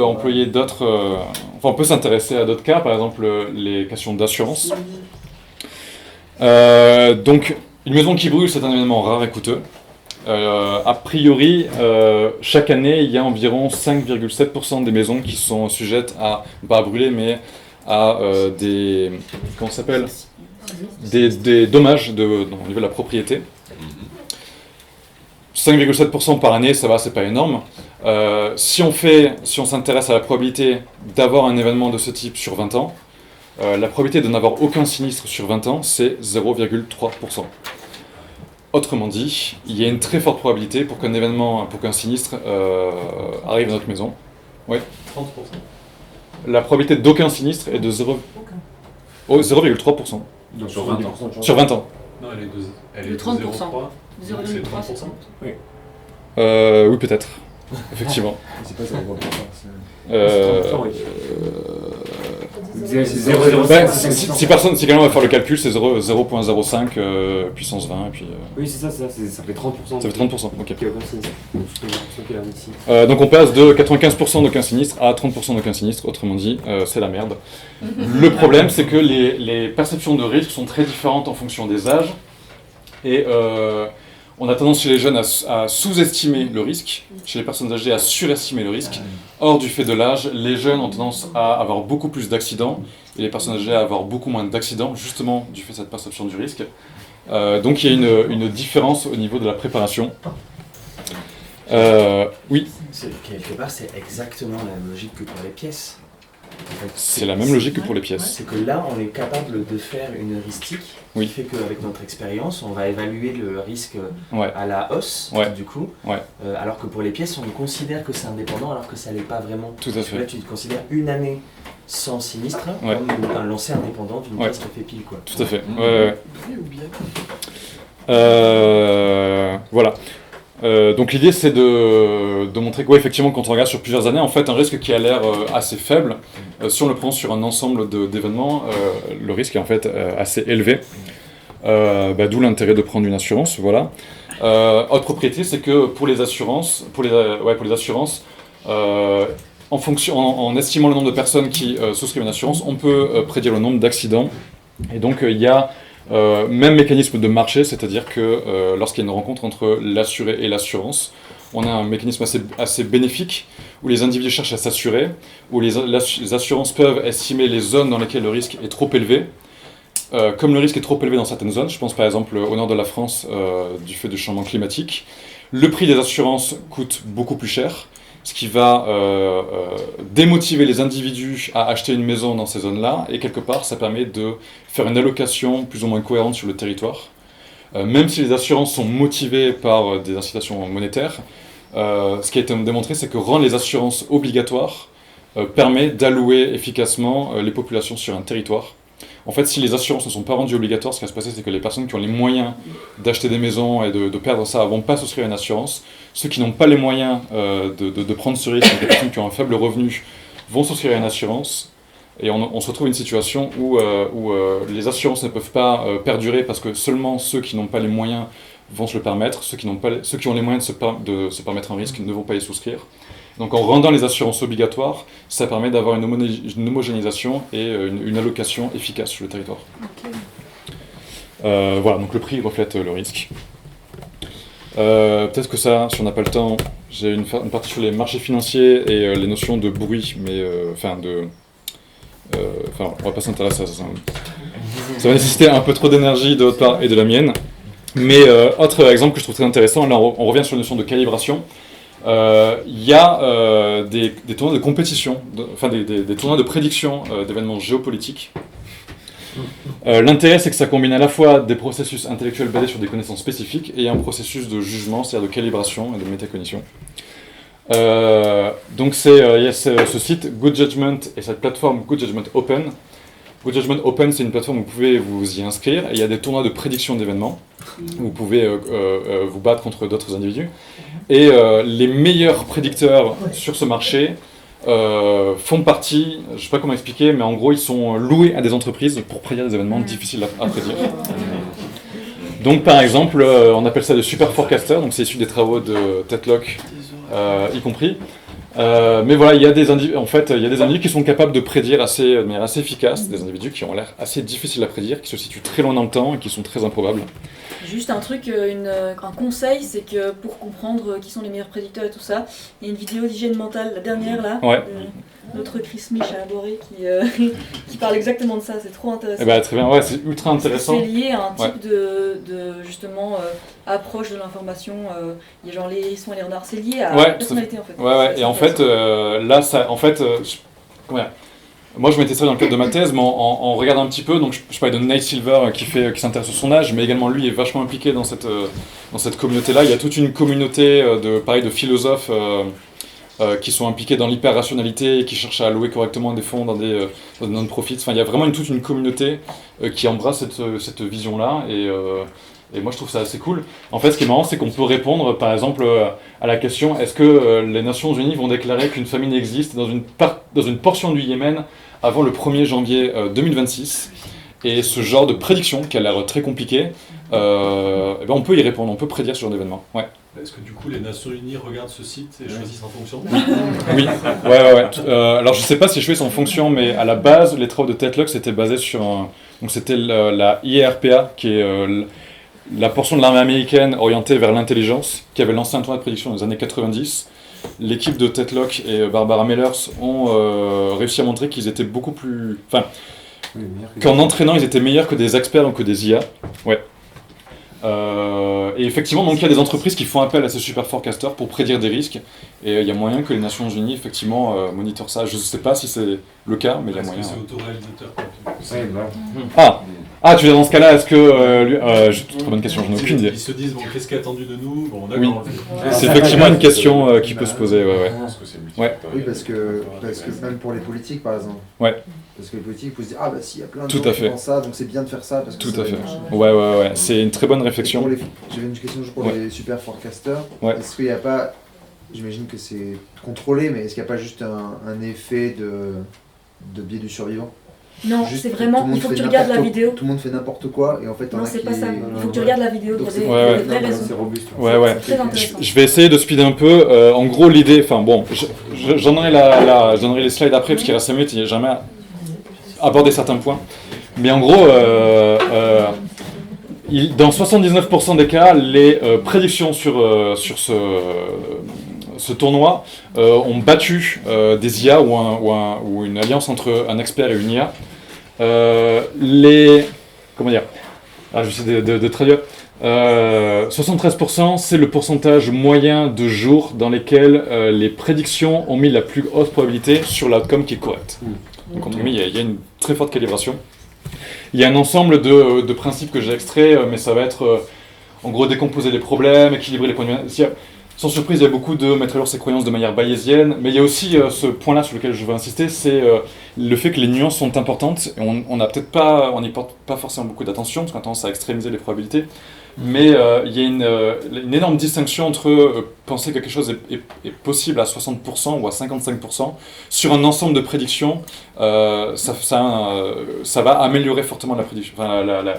employer d'autres... on peut s'intéresser à d'autres cas, par exemple les questions d'assurance. Donc, une maison qui brûle, c'est un événement rare et coûteux. A priori, chaque année, il y a environ 5,7% des maisons qui sont sujettes à, pas à brûler, mais à des... Comment ça s'appelle ? Des dommages au niveau de la propriété. 5,7% par année, ça va, c'est pas énorme. Si on s'intéresse à la probabilité d'avoir un événement de ce type sur 20 ans, la probabilité de n'avoir aucun sinistre sur 20 ans, c'est 0,3%. Autrement dit, il y a une très forte probabilité pour qu'un sinistre arrive à notre maison. Oui. 30%. La probabilité d'aucun sinistre est de 0,3%. Donc sur 20 ans. Sur 20 ans. Non, elle est de 30%. 0,3%. Oui. Oui, peut-être. Effectivement. C'est pas 0,3%. Si quelqu'un va faire le calcul, c'est 0,05 puissance 20 et puis... Oui, c'est ça fait 30%. Ça fait 30%, ok. Sinistre. Donc on passe de 95% d'aucun sinistre à 30% d'aucun sinistre, autrement dit, c'est la merde. Le problème, c'est que les perceptions de risque sont très différentes en fonction des âges, et on a tendance chez les jeunes à sous-estimer le risque, chez les personnes âgées à surestimer le risque. Or, du fait de l'âge, les jeunes ont tendance à avoir beaucoup plus d'accidents et les personnes âgées à avoir beaucoup moins d'accidents, justement du fait de cette perception du risque. Donc il y a une différence au niveau de la préparation. Oui. Quelque part, c'est exactement la même logique que pour les pièces. En fait, c'est la même logique que pour les pièces. C'est que là, on est capable de faire une heuristique qui fait qu'avec notre expérience, on va évaluer le risque à la hausse, du coup, alors que pour les pièces, on considère que c'est indépendant, alors que ça l'est pas vraiment. Tout à fait. Là, tu considères une année sans sinistre comme un lancer indépendant d'une pièce qui fait pile, quoi. Tout à fait. Voilà. Donc l'idée c'est de montrer que effectivement quand on regarde sur plusieurs années, en fait un risque qui a l'air assez faible, si on le prend sur un ensemble d'événements, le risque est en fait assez élevé, d'où l'intérêt de prendre une assurance, voilà. Autre propriété, c'est que pour les assurances, en estimant le nombre de personnes qui souscrivent une assurance, on peut prédire le nombre d'accidents, et donc il y a Même mécanisme de marché, c'est-à-dire que lorsqu'il y a une rencontre entre l'assuré et l'assurance, on a un mécanisme assez bénéfique où les individus cherchent à s'assurer, où les assurances peuvent estimer les zones dans lesquelles le risque est trop élevé. Comme le risque est trop élevé dans certaines zones, je pense par exemple au nord de la France du fait du changement climatique, le prix des assurances coûte beaucoup plus cher, ce qui va démotiver les individus à acheter une maison dans ces zones-là, et quelque part ça permet de faire une allocation plus ou moins cohérente sur le territoire. Même si les assurances sont motivées par des incitations monétaires, ce qui a été démontré, c'est que rendre les assurances obligatoires permet d'allouer efficacement les populations sur un territoire. En fait, si les assurances ne sont pas rendues obligatoires, ce qui va se passer, c'est que les personnes qui ont les moyens d'acheter des maisons et de perdre ça ne vont pas souscrire à une assurance. Ceux qui n'ont pas les moyens de prendre ce risque, les personnes qui ont un faible revenu, vont souscrire à une assurance. Et on se retrouve une situation où les assurances ne peuvent pas perdurer parce que seulement ceux qui n'ont pas les moyens vont se le permettre, ceux qui ont les moyens de se permettre un risque ne vont pas y souscrire. Donc en rendant les assurances obligatoires, ça permet d'avoir une homogénéisation et une allocation efficace sur le territoire. Okay. Voilà, donc le prix reflète le risque. Peut-être que ça, si on n'a pas le temps, j'ai une partie sur les marchés financiers et les notions de bruit, mais on va pas s'intéresser à ça. Ça va nécessiter un peu trop d'énergie de votre part et de la mienne. Mais autre exemple que je trouve très intéressant, là on revient sur la notion de calibration. Il y a des tournois de compétition, des tournois de prédiction d'événements géopolitiques. L'intérêt, c'est que ça combine à la fois des processus intellectuels basés sur des connaissances spécifiques et un processus de jugement, c'est-à-dire de calibration et de métacognition. Donc il y a ce site Good Judgment et cette plateforme Good Judgment Open. Good Judgment Open, c'est une plateforme où vous pouvez vous y inscrire et il y a des tournois de prédiction d'événements où vous pouvez vous battre contre d'autres individus. Et les meilleurs prédicteurs sur ce marché font partie, je ne sais pas comment expliquer, mais en gros ils sont loués à des entreprises pour prédire des événements difficiles à prédire. Donc par exemple, on appelle ça le super forecaster, donc c'est issu des travaux de Tetlock y compris. Mais voilà, il y a des individus qui sont capables de prédire de manière assez efficace, des individus qui ont l'air assez difficiles à prédire, qui se situent très loin dans le temps et qui sont très improbables. Juste un truc, un conseil, c'est que pour comprendre qui sont les meilleurs prédicteurs et tout ça, il y a une vidéo d'hygiène mentale, la dernière là, notre Chris Michel Boré qui parle exactement de ça, c'est trop intéressant. Eh ben, très bien, ouais, c'est ultra intéressant. C'est lié à un type de justement approche de l'information, il y a genre les hérissons et les renards, c'est lié à la personnalité en fait. Ouais, et en fait, là, ça, en fait, moi je mettais ça dans le cadre de ma thèse, mais en regardant un petit peu, donc je parlais de Nate Silver qui s'intéresse au sondage, mais également lui est vachement impliqué dans cette communauté-là. Il y a toute une communauté de philosophes qui sont impliqués dans l'hyper-rationalité et qui cherchent à allouer correctement des fonds dans des non-profits. Enfin, il y a vraiment toute une communauté qui embrasse cette vision-là et moi je trouve ça assez cool. En fait, ce qui est marrant, c'est qu'on peut répondre par exemple à la question est-ce que les Nations Unies vont déclarer qu'une famine existe dans une portion du Yémen avant le 1er janvier 2026 ? Et ce genre de prédiction, qui a l'air très compliqué, on peut y répondre, on peut prédire ce genre d'événement. Ouais. Est-ce que du coup les Nations Unies regardent ce site et choisissent en fonction ? Oui, ouais. Alors je sais pas si je choisis en fonction, mais à la base, les travaux de Tetlock c'était basé sur donc c'était la IRPA, qui est la portion de l'armée américaine orientée vers l'intelligence, qui avait lancé un tournoi de prédiction dans les années 90. L'équipe de Tetlock et Barbara Mellers ont réussi à montrer qu'ils étaient beaucoup plus... qu'en entraînant, ils étaient meilleurs que des experts ou que des IA. Ouais. Et effectivement, donc il y a des entreprises qui font appel à ces super forecasters pour prédire des risques. Et il y a moyen que les Nations Unies, effectivement, monitorent ça. Je ne sais pas si c'est le cas, mais il y a moyen. Est-ce que c'est autoréalisateur ? Ah, tu veux dire dans ce cas-là, est-ce que... très bonne question, j'en ai aucune idée. Ils se disent, qu'est-ce qui est attendu de nous ? Bon, d'accord. Oui. C'est effectivement une question qui peut se poser, ouais. Oui, parce que même pour les politiques, par exemple. Ouais. Parce que les politiques, il faut se dire, s'il y a plein de gens qui pensent ça, donc c'est bien de faire ça. Parce que tout à fait. Ouais. C'est une très bonne réflexion. J'avais une question pour les super forecasters. Ouais. Est-ce qu'il n'y a pas... J'imagine que c'est contrôlé, mais est-ce qu'il n'y a pas juste un effet de biais du survivant ? Non, c'est vraiment, il faut que tu regardes la vidéo. Tout le monde fait n'importe quoi et en fait... Non, c'est pas ça. Il faut que tu regardes la vidéo pour des vraies raisons. C'est robuste. Ouais. C'est très intéressant. Je vais essayer de speeder un peu. En gros, l'idée... Enfin bon, j'en donnerai les slides après parce qu'il reste 5 minutes et il n'y a jamais abordé certains points. Mais en gros, Dans 79% des cas, les prédictions sur ce tournoi ont battu des IA ou une alliance entre un expert et une IA. Comment dire? J'essaie de traduire. 73%, c'est le pourcentage moyen de jours dans lesquels les prédictions ont mis la plus haute probabilité sur l'outcome qui est correct. Donc, entre guillemets, il y a une très forte calibration. Il y a un ensemble de principes que j'ai extraits, mais ça va être, en gros, décomposer les problèmes, équilibrer les points de vue. Sans surprise, il y a beaucoup de mettre à jour ses croyances de manière bayésienne, mais il y a aussi ce point-là sur lequel je veux insister, c'est le fait que les nuances sont importantes. Et on n'y porte pas forcément beaucoup d'attention, parce qu'on a tendance à extrémiser les probabilités. Mais il y a une énorme distinction entre penser que quelque chose est possible à 60% ou à 55% sur un ensemble de prédictions. Ça va améliorer fortement la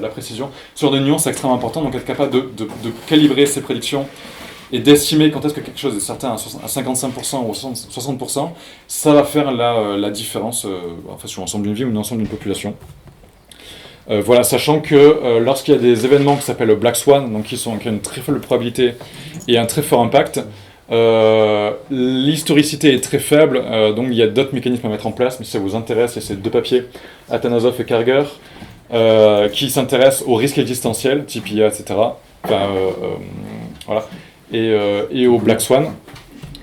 précision. Sur des nuances, c'est extrêmement important, donc être capable de calibrer ces prédictions et d'estimer quand est-ce que quelque chose est certain à 55% ou à 60%, ça va faire la différence sur l'ensemble d'une vie ou l'ensemble d'une population. Voilà, sachant que lorsqu'il y a des événements qui s'appellent Black Swan, donc qui ont une très faible probabilité et un très fort impact, l'historicité est très faible, donc il y a d'autres mécanismes à mettre en place, mais si ça vous intéresse, il y a ces deux papiers, Atanasov et Karger, qui s'intéressent aux risques existentiels, type IA, etc. Voilà. Et au Black Swan.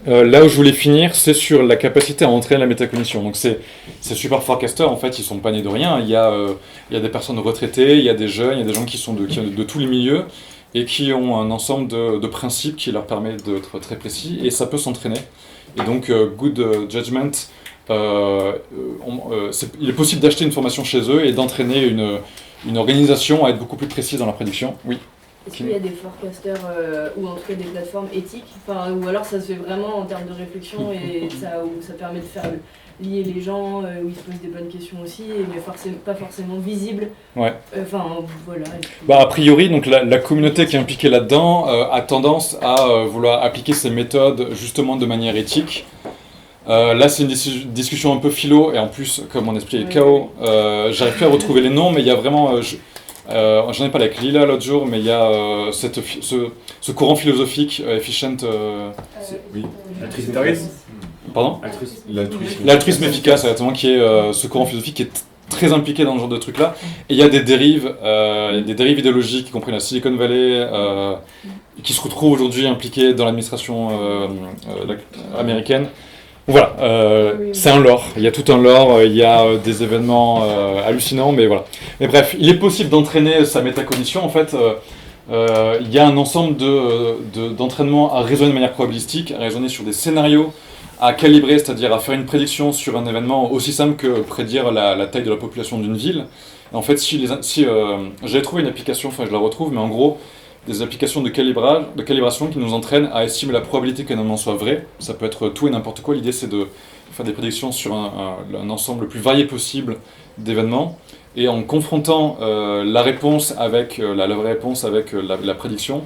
Là où je voulais finir, c'est sur la capacité à entraîner la métacognition. Donc ces super forecasters, en fait, ils sont pas nés de rien. Il y a des personnes retraitées, il y a des jeunes, il y a des gens qui sont de tous les milieux et qui ont un ensemble de principes qui leur permet d'être très précis, et ça peut s'entraîner. Et donc, Good Judgment, il est possible d'acheter une formation chez eux et d'entraîner une organisation à être beaucoup plus précise dans la prédiction. Oui. Est-ce qu'il y a des forecasters ou en tout cas des plateformes éthiques, ou alors ça se fait vraiment en termes de réflexion et où ça permet de faire lier les gens, où ils se posent des bonnes questions aussi, mais pas forcément visibles. Ouais. Voilà. A priori, donc la communauté qui est impliquée là-dedans a tendance à vouloir appliquer ces méthodes justement de manière éthique. Là, c'est une discussion un peu philo, et en plus, comme mon esprit est chaos, j'arrive plus à retrouver les noms, mais il y a vraiment... j'en ai parlé avec Lila l'autre jour, mais il y a ce courant philosophique, efficient... Oui. Altruisme. Pardon ? L'altruisme. L'altruisme efficace, exactement, qui est ce courant philosophique qui est très impliqué dans ce genre de trucs-là. Et il y a des dérives idéologiques, y compris la Silicon Valley, qui se retrouvent aujourd'hui impliquées dans l'administration américaine. Voilà, c'est un lore, il y a tout un lore, il y a des événements hallucinants, mais voilà. Mais bref, il est possible d'entraîner sa métacognition, en fait, il y a un ensemble d'entraînements à raisonner de manière probabilistique, à raisonner sur des scénarios, à calibrer, c'est-à-dire à faire une prédiction sur un événement aussi simple que prédire la taille de la population d'une ville. Et en fait, j'avais trouvé une application, enfin je la retrouve, mais en gros, des applications de calibration qui nous entraînent à estimer la probabilité qu'un événement soit vrai. Ça peut être tout et n'importe quoi. L'idée, c'est de faire des prédictions sur un ensemble le plus varié possible d'événements. Et en confrontant la réponse avec la vraie réponse avec la prédiction,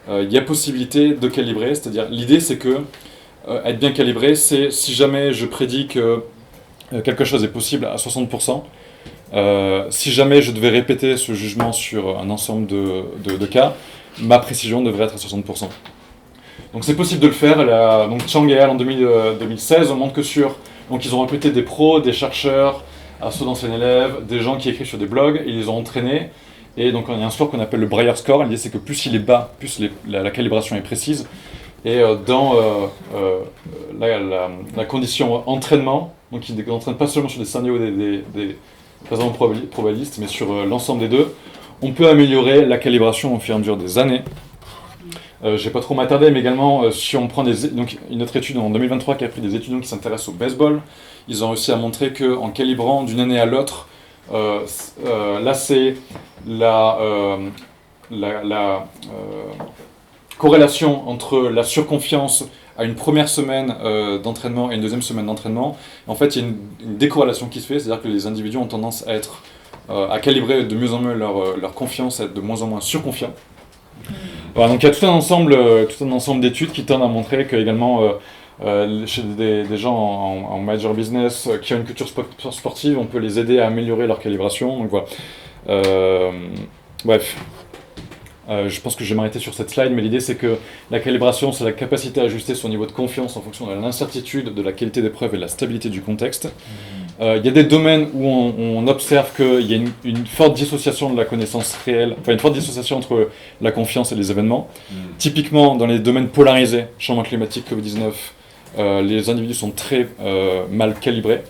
il y a possibilité de calibrer. C'est-à-dire, l'idée, c'est que être bien calibré, c'est si jamais je prédis que quelque chose est possible à 60%, si jamais je devais répéter ce jugement sur un ensemble de cas, ma précision devrait être à 60%. Donc c'est possible de le faire. Donc Chang et Al en 2016, on montre que donc ils ont recruté des pros, des chercheurs, ceux d'anciens élèves, des gens qui écrivent sur des blogs, et ils les ont entraînés. Et donc il y a un score qu'on appelle le Breyer score. L'idée, c'est que plus il est bas, plus la calibration est précise. Et dans la condition entraînement, donc il n'entraîne pas seulement sur des scénarios des raisonnements probabilistes, mais sur l'ensemble des deux, on peut améliorer la calibration au fur et à mesure des années. Je ne vais pas trop m'attarder, mais également, si on prend donc une autre étude en 2023 qui a pris des étudiants qui s'intéressent au baseball, ils ont réussi à montrer qu'en calibrant d'une année à l'autre, là c'est la corrélation entre la surconfiance à une première semaine d'entraînement et une deuxième semaine d'entraînement. En fait, il y a une décorrélation qui se fait, c'est-à-dire que les individus ont tendance à calibrer de mieux en mieux leur confiance, à être de moins en moins surconfiants. Voilà, donc il y a tout un ensemble d'études qui tendent à montrer que également chez des gens en major business qui ont une culture sportive, on peut les aider à améliorer leur calibration. Donc voilà. Bref. Je pense que je vais m'arrêter sur cette slide, mais l'idée c'est que la calibration, c'est la capacité à ajuster son niveau de confiance en fonction de l'incertitude, de la qualité des preuves et de la stabilité du contexte. Il y a des domaines où on observe qu'il y a une forte dissociation de la connaissance réelle, enfin une forte dissociation entre la confiance et les événements. Typiquement, dans les domaines polarisés, changement climatique, Covid-19, les individus sont très mal calibrés.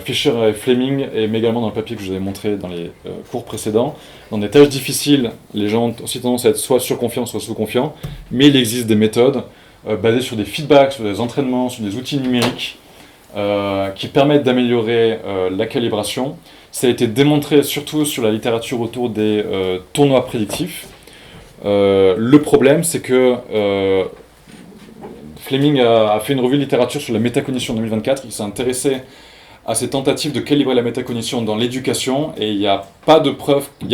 Fisher et Fleming, et également dans le papier que je vous avais montré dans les cours précédents, dans des tâches difficiles, les gens ont aussi tendance à être soit surconfiants, soit sous-confiants, mais il existe des méthodes basées sur des feedbacks, sur des entraînements, sur des outils numériques, qui permettent d'améliorer la calibration. Ça a été démontré surtout sur la littérature autour des tournois prédictifs. Le problème, c'est que Fleming a fait une revue de littérature sur la métacognition en 2024. Il s'est intéressé à ces tentatives de calibrer la métacognition dans l'éducation, et il n'y a pas de preuves, il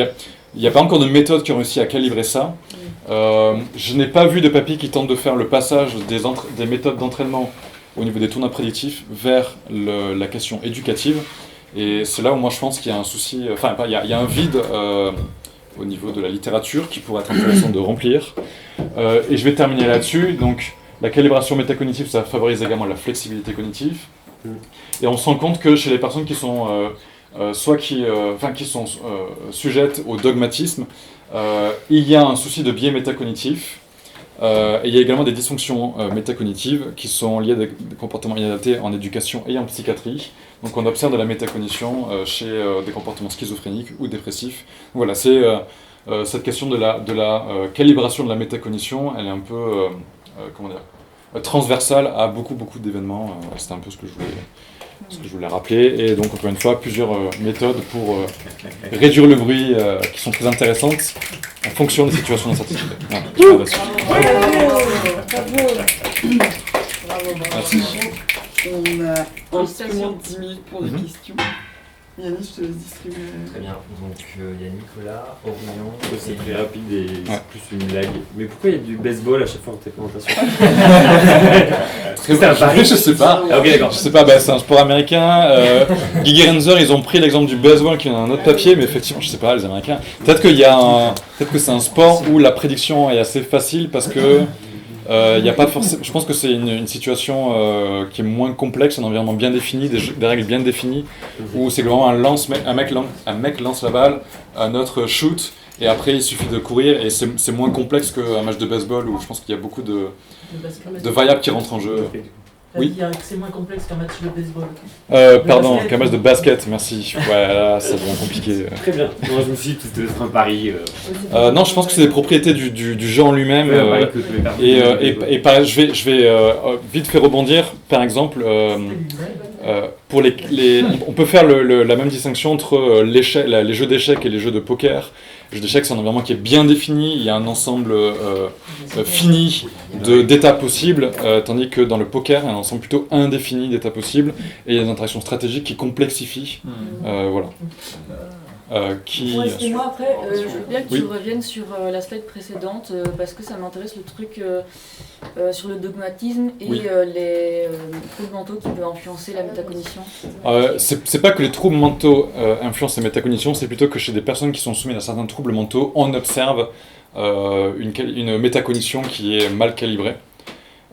n'y a pas encore de méthode qui ont réussi à calibrer ça. Je n'ai pas vu de papier qui tente de faire le passage des méthodes d'entraînement au niveau des tournois prédictifs vers la question éducative, et c'est là où moi je pense qu'il y a un souci, il y a un vide au niveau de la littérature qui pourrait être intéressant de remplir. Et je vais terminer là-dessus. Donc la calibration métacognitive, ça favorise également la flexibilité cognitive, et on se rend compte que chez les personnes qui sont sujettes au dogmatisme, il y a un souci de biais métacognitif. Et il y a également des dysfonctions métacognitives qui sont liées à des comportements inadaptés en éducation et en psychiatrie. Donc on observe de la métacognition chez des comportements schizophréniques ou dépressifs. Voilà, c'est cette question de la calibration de la métacognition, elle est un peu transversale à beaucoup d'événements. C'était un peu ce que je voulais rappeler. Et donc encore une fois, plusieurs méthodes pour réduire le bruit qui sont très intéressantes en fonction des situations d'incertitude. Voilà, Merci. On a un peu moins de 10 minutes pour des questions. Yannick, je te laisse distribuer. Très bien, donc il y a Nicolas, Orion, c'est très rapide et c'est plus une blague. Mais pourquoi il y a du baseball à chaque fois dans tes présentations? C'est un pari, je sais pas. Ah, ok, d'accord. Je sais pas, c'est un sport américain. Guy Renzer, ils ont pris l'exemple du baseball qui est un autre papier, mais effectivement, je sais pas, les Américains. Peut-être que c'est un sport où la prédiction est assez facile parce que y a pas forcément. Je pense que c'est une situation qui est moins complexe, un environnement bien défini, des règles bien définies, où c'est vraiment un mec lance la balle, un autre shoot, et après il suffit de courir, et c'est moins complexe qu'un match de baseball où je pense qu'il y a beaucoup de variables qui rentrent en jeu. Oui. C'est moins complexe qu'un match de baseball. Pardon, qu'un match de basket, merci. Ouais, là, ça devient compliqué. Très bien. Moi, je me suis dit que c'était un pari. Non, je pense que c'est des propriétés du jeu en lui-même. Je vais vite faire rebondir. Par exemple, pour on peut faire la même distinction entre les jeux d'échecs et les jeux de poker. Le jeu d'échecs, c'est un environnement qui est bien défini, il y a un ensemble fini d'étapes possibles, tandis que dans le poker, il y a un ensemble plutôt indéfini d'étapes possibles, et il y a des interactions stratégiques qui complexifient. Voilà. Excuse-moi, après, je veux bien que tu reviennes sur la slide précédente, parce que ça m'intéresse le truc sur le dogmatisme et les troubles mentaux qui peuvent influencer la métacognition. C'est pas que les troubles mentaux influencent la métacognition, c'est plutôt que chez des personnes qui sont soumises à certains troubles mentaux, on observe une métacognition qui est mal calibrée.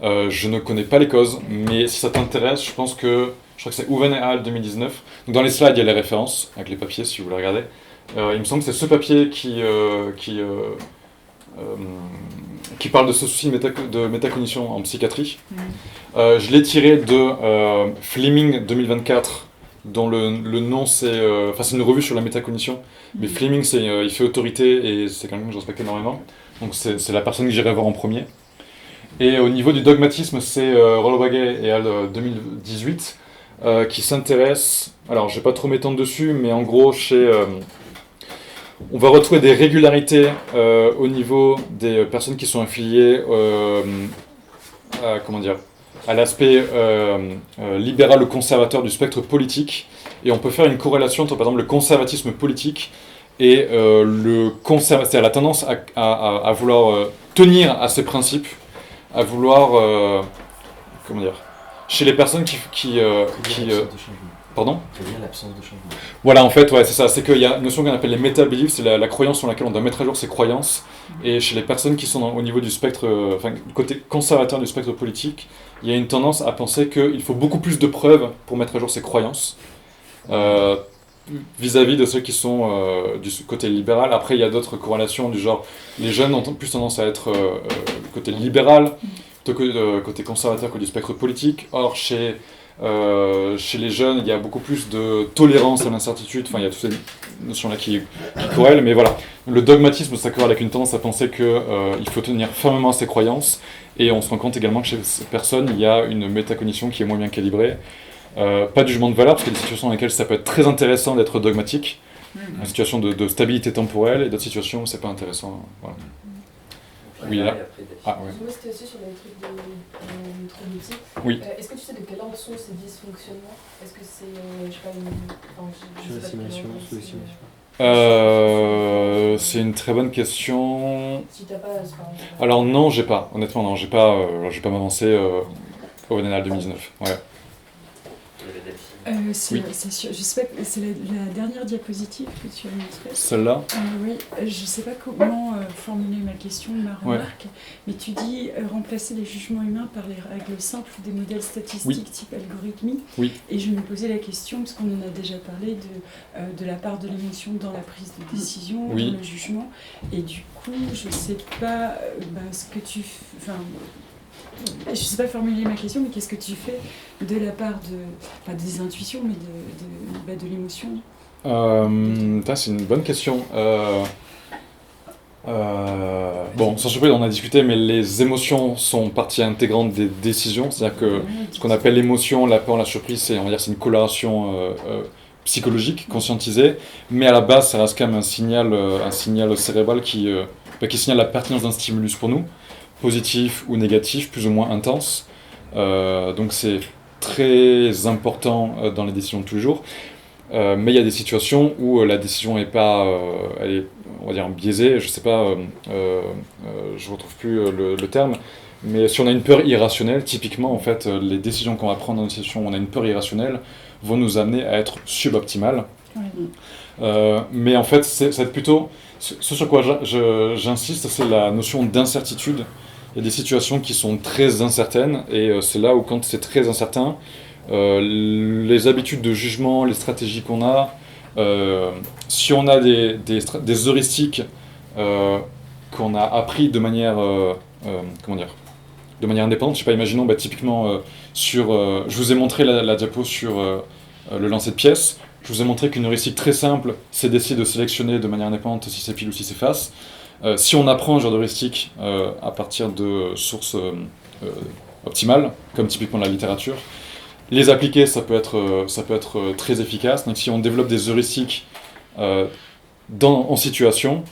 Je ne connais pas les causes, mais si ça t'intéresse, je crois que c'est Houven et al. 2019. Donc dans les slides, il y a les références avec les papiers si vous voulez regarder. Il me semble que c'est ce papier qui parle de ce souci de métacognition en psychiatrie. Je l'ai tiré de Fleming 2024, dont le nom c'est une revue sur la métacognition. Mais Fleming, il fait autorité et c'est quelqu'un que je respecte énormément. Donc c'est la personne que j'irai voir en premier. Et au niveau du dogmatisme, c'est Rollwagay et al. 2018. Qui s'intéresse, alors je vais pas trop m'étendre dessus, mais en gros on va retrouver des régularités au niveau des personnes qui sont affiliées à l'aspect libéral ou conservateur du spectre politique, et on peut faire une corrélation entre par exemple le conservatisme politique et c'est-à-dire la tendance à vouloir tenir à ces principes, à vouloir chez les personnes Pardon ? Ça veut dire l'absence de changement. Voilà, en fait, ouais, c'est ça. C'est qu'il y a une notion qu'on appelle les meta-beliefs, c'est la croyance sur laquelle on doit mettre à jour ses croyances. Et chez les personnes qui sont au niveau du spectre, côté conservateur du spectre politique, il y a une tendance à penser qu'il faut beaucoup plus de preuves pour mettre à jour ses croyances. Vis-à-vis de ceux qui sont du côté libéral. Après, il y a d'autres corrélations du genre, les jeunes ont plus tendance à être côté libéral, côté conservateur que du spectre politique. Or, chez les jeunes, il y a beaucoup plus de tolérance à l'incertitude. Enfin, il y a toutes ces notions-là qui corrèlent. Mais voilà, le dogmatisme, ça corrèle avec une tendance à penser qu'il faut tenir fermement à ses croyances. Et on se rend compte également que chez ces personnes, il y a une métacognition qui est moins bien calibrée. Pas de jugement de valeur, parce qu'il y a des situations dans lesquelles ça peut être très intéressant d'être dogmatique. Une situation de stabilité temporelle, et d'autres situations où c'est pas intéressant. Voilà. Oui, là. Moi, c'était aussi sur les trucs de métropolitique. Oui. Est-ce que tu sais de quel ordre sont ces dysfonctionnements ? Est-ce que c'est, je sais pas, c'est une très bonne question. Si t'as pas, c'est pas grave. Alors non, j'ai pas. Honnêtement, non, j'ai pas m'avancer au Biennale 2019. Ouais. Je sais pas, c'est la dernière diapositive que tu as montrée. Celle-là ? Oui, je sais pas comment formuler ma question, ma remarque, mais tu dis remplacer les jugements humains par les règles simples des modèles statistiques type algorithmie. Oui. Et je me posais la question, parce qu'on en a déjà parlé, de la part de l'émotion dans la prise de décision, dans le jugement, et du coup, je sais pas ce que tu... Je ne sais pas formuler ma question, mais qu'est-ce que tu fais de la part pas des intuitions, mais de l'émotion ? C'est une bonne question. Bon, sans surprise, on a discuté, mais les émotions sont partie intégrante des décisions. C'est-à-dire que ce qu'on appelle l'émotion, la peur, la surprise, c'est une coloration psychologique, conscientisée, mais à la base, ça reste quand même un signal cérébral qui signale la pertinence d'un stimulus pour nous, positif ou négatif, plus ou moins intense. Donc c'est très important dans les décisions de tous les jours. Mais il y a des situations où la décision n'est pas, elle est, on va dire, biaisée. Je sais pas, je retrouve plus le terme. Mais si on a une peur irrationnelle, typiquement, en fait, les décisions qu'on va prendre dans une situation où on a une peur irrationnelle vont nous amener à être suboptimales. Mais en fait, c'est plutôt... Ce sur quoi j'insiste, c'est la notion d'incertitude. Il y a des situations qui sont très incertaines, et c'est là où, quand c'est très incertain, les habitudes de jugement, les stratégies qu'on a, si on a des heuristiques qu'on a appris de manière, de manière indépendante, je sais pas, imaginons typiquement je vous ai montré la diapo sur le lancer de pièces. Je vous ai montré qu'une heuristique très simple, c'est d'essayer de sélectionner de manière indépendante si c'est pile ou si c'est face. Si on apprend ce genre d'heuristique à partir de sources optimales, comme typiquement la littérature, les appliquer, ça peut être très efficace. Donc si on développe des heuristiques en situation,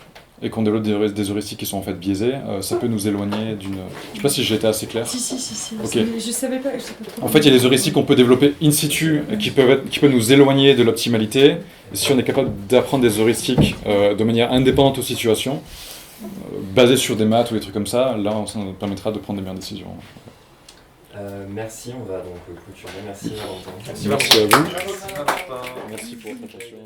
et qu'on développe des heuristiques qui sont en fait biaisées, ça peut nous éloigner d'une... Je sais pas si j'ai été assez clair. Si. Okay. Je savais pas trop. En fait, il y a des heuristiques qu'on peut développer in situ qui peuvent nous éloigner de l'optimalité. Et si on est capable d'apprendre des heuristiques de manière indépendante aux situations, basées sur des maths ou des trucs comme ça, là, ça nous permettra de prendre des meilleures décisions. Merci, on va donc clôturer. Merci Valentin. Merci à vous. Merci pour votre attention.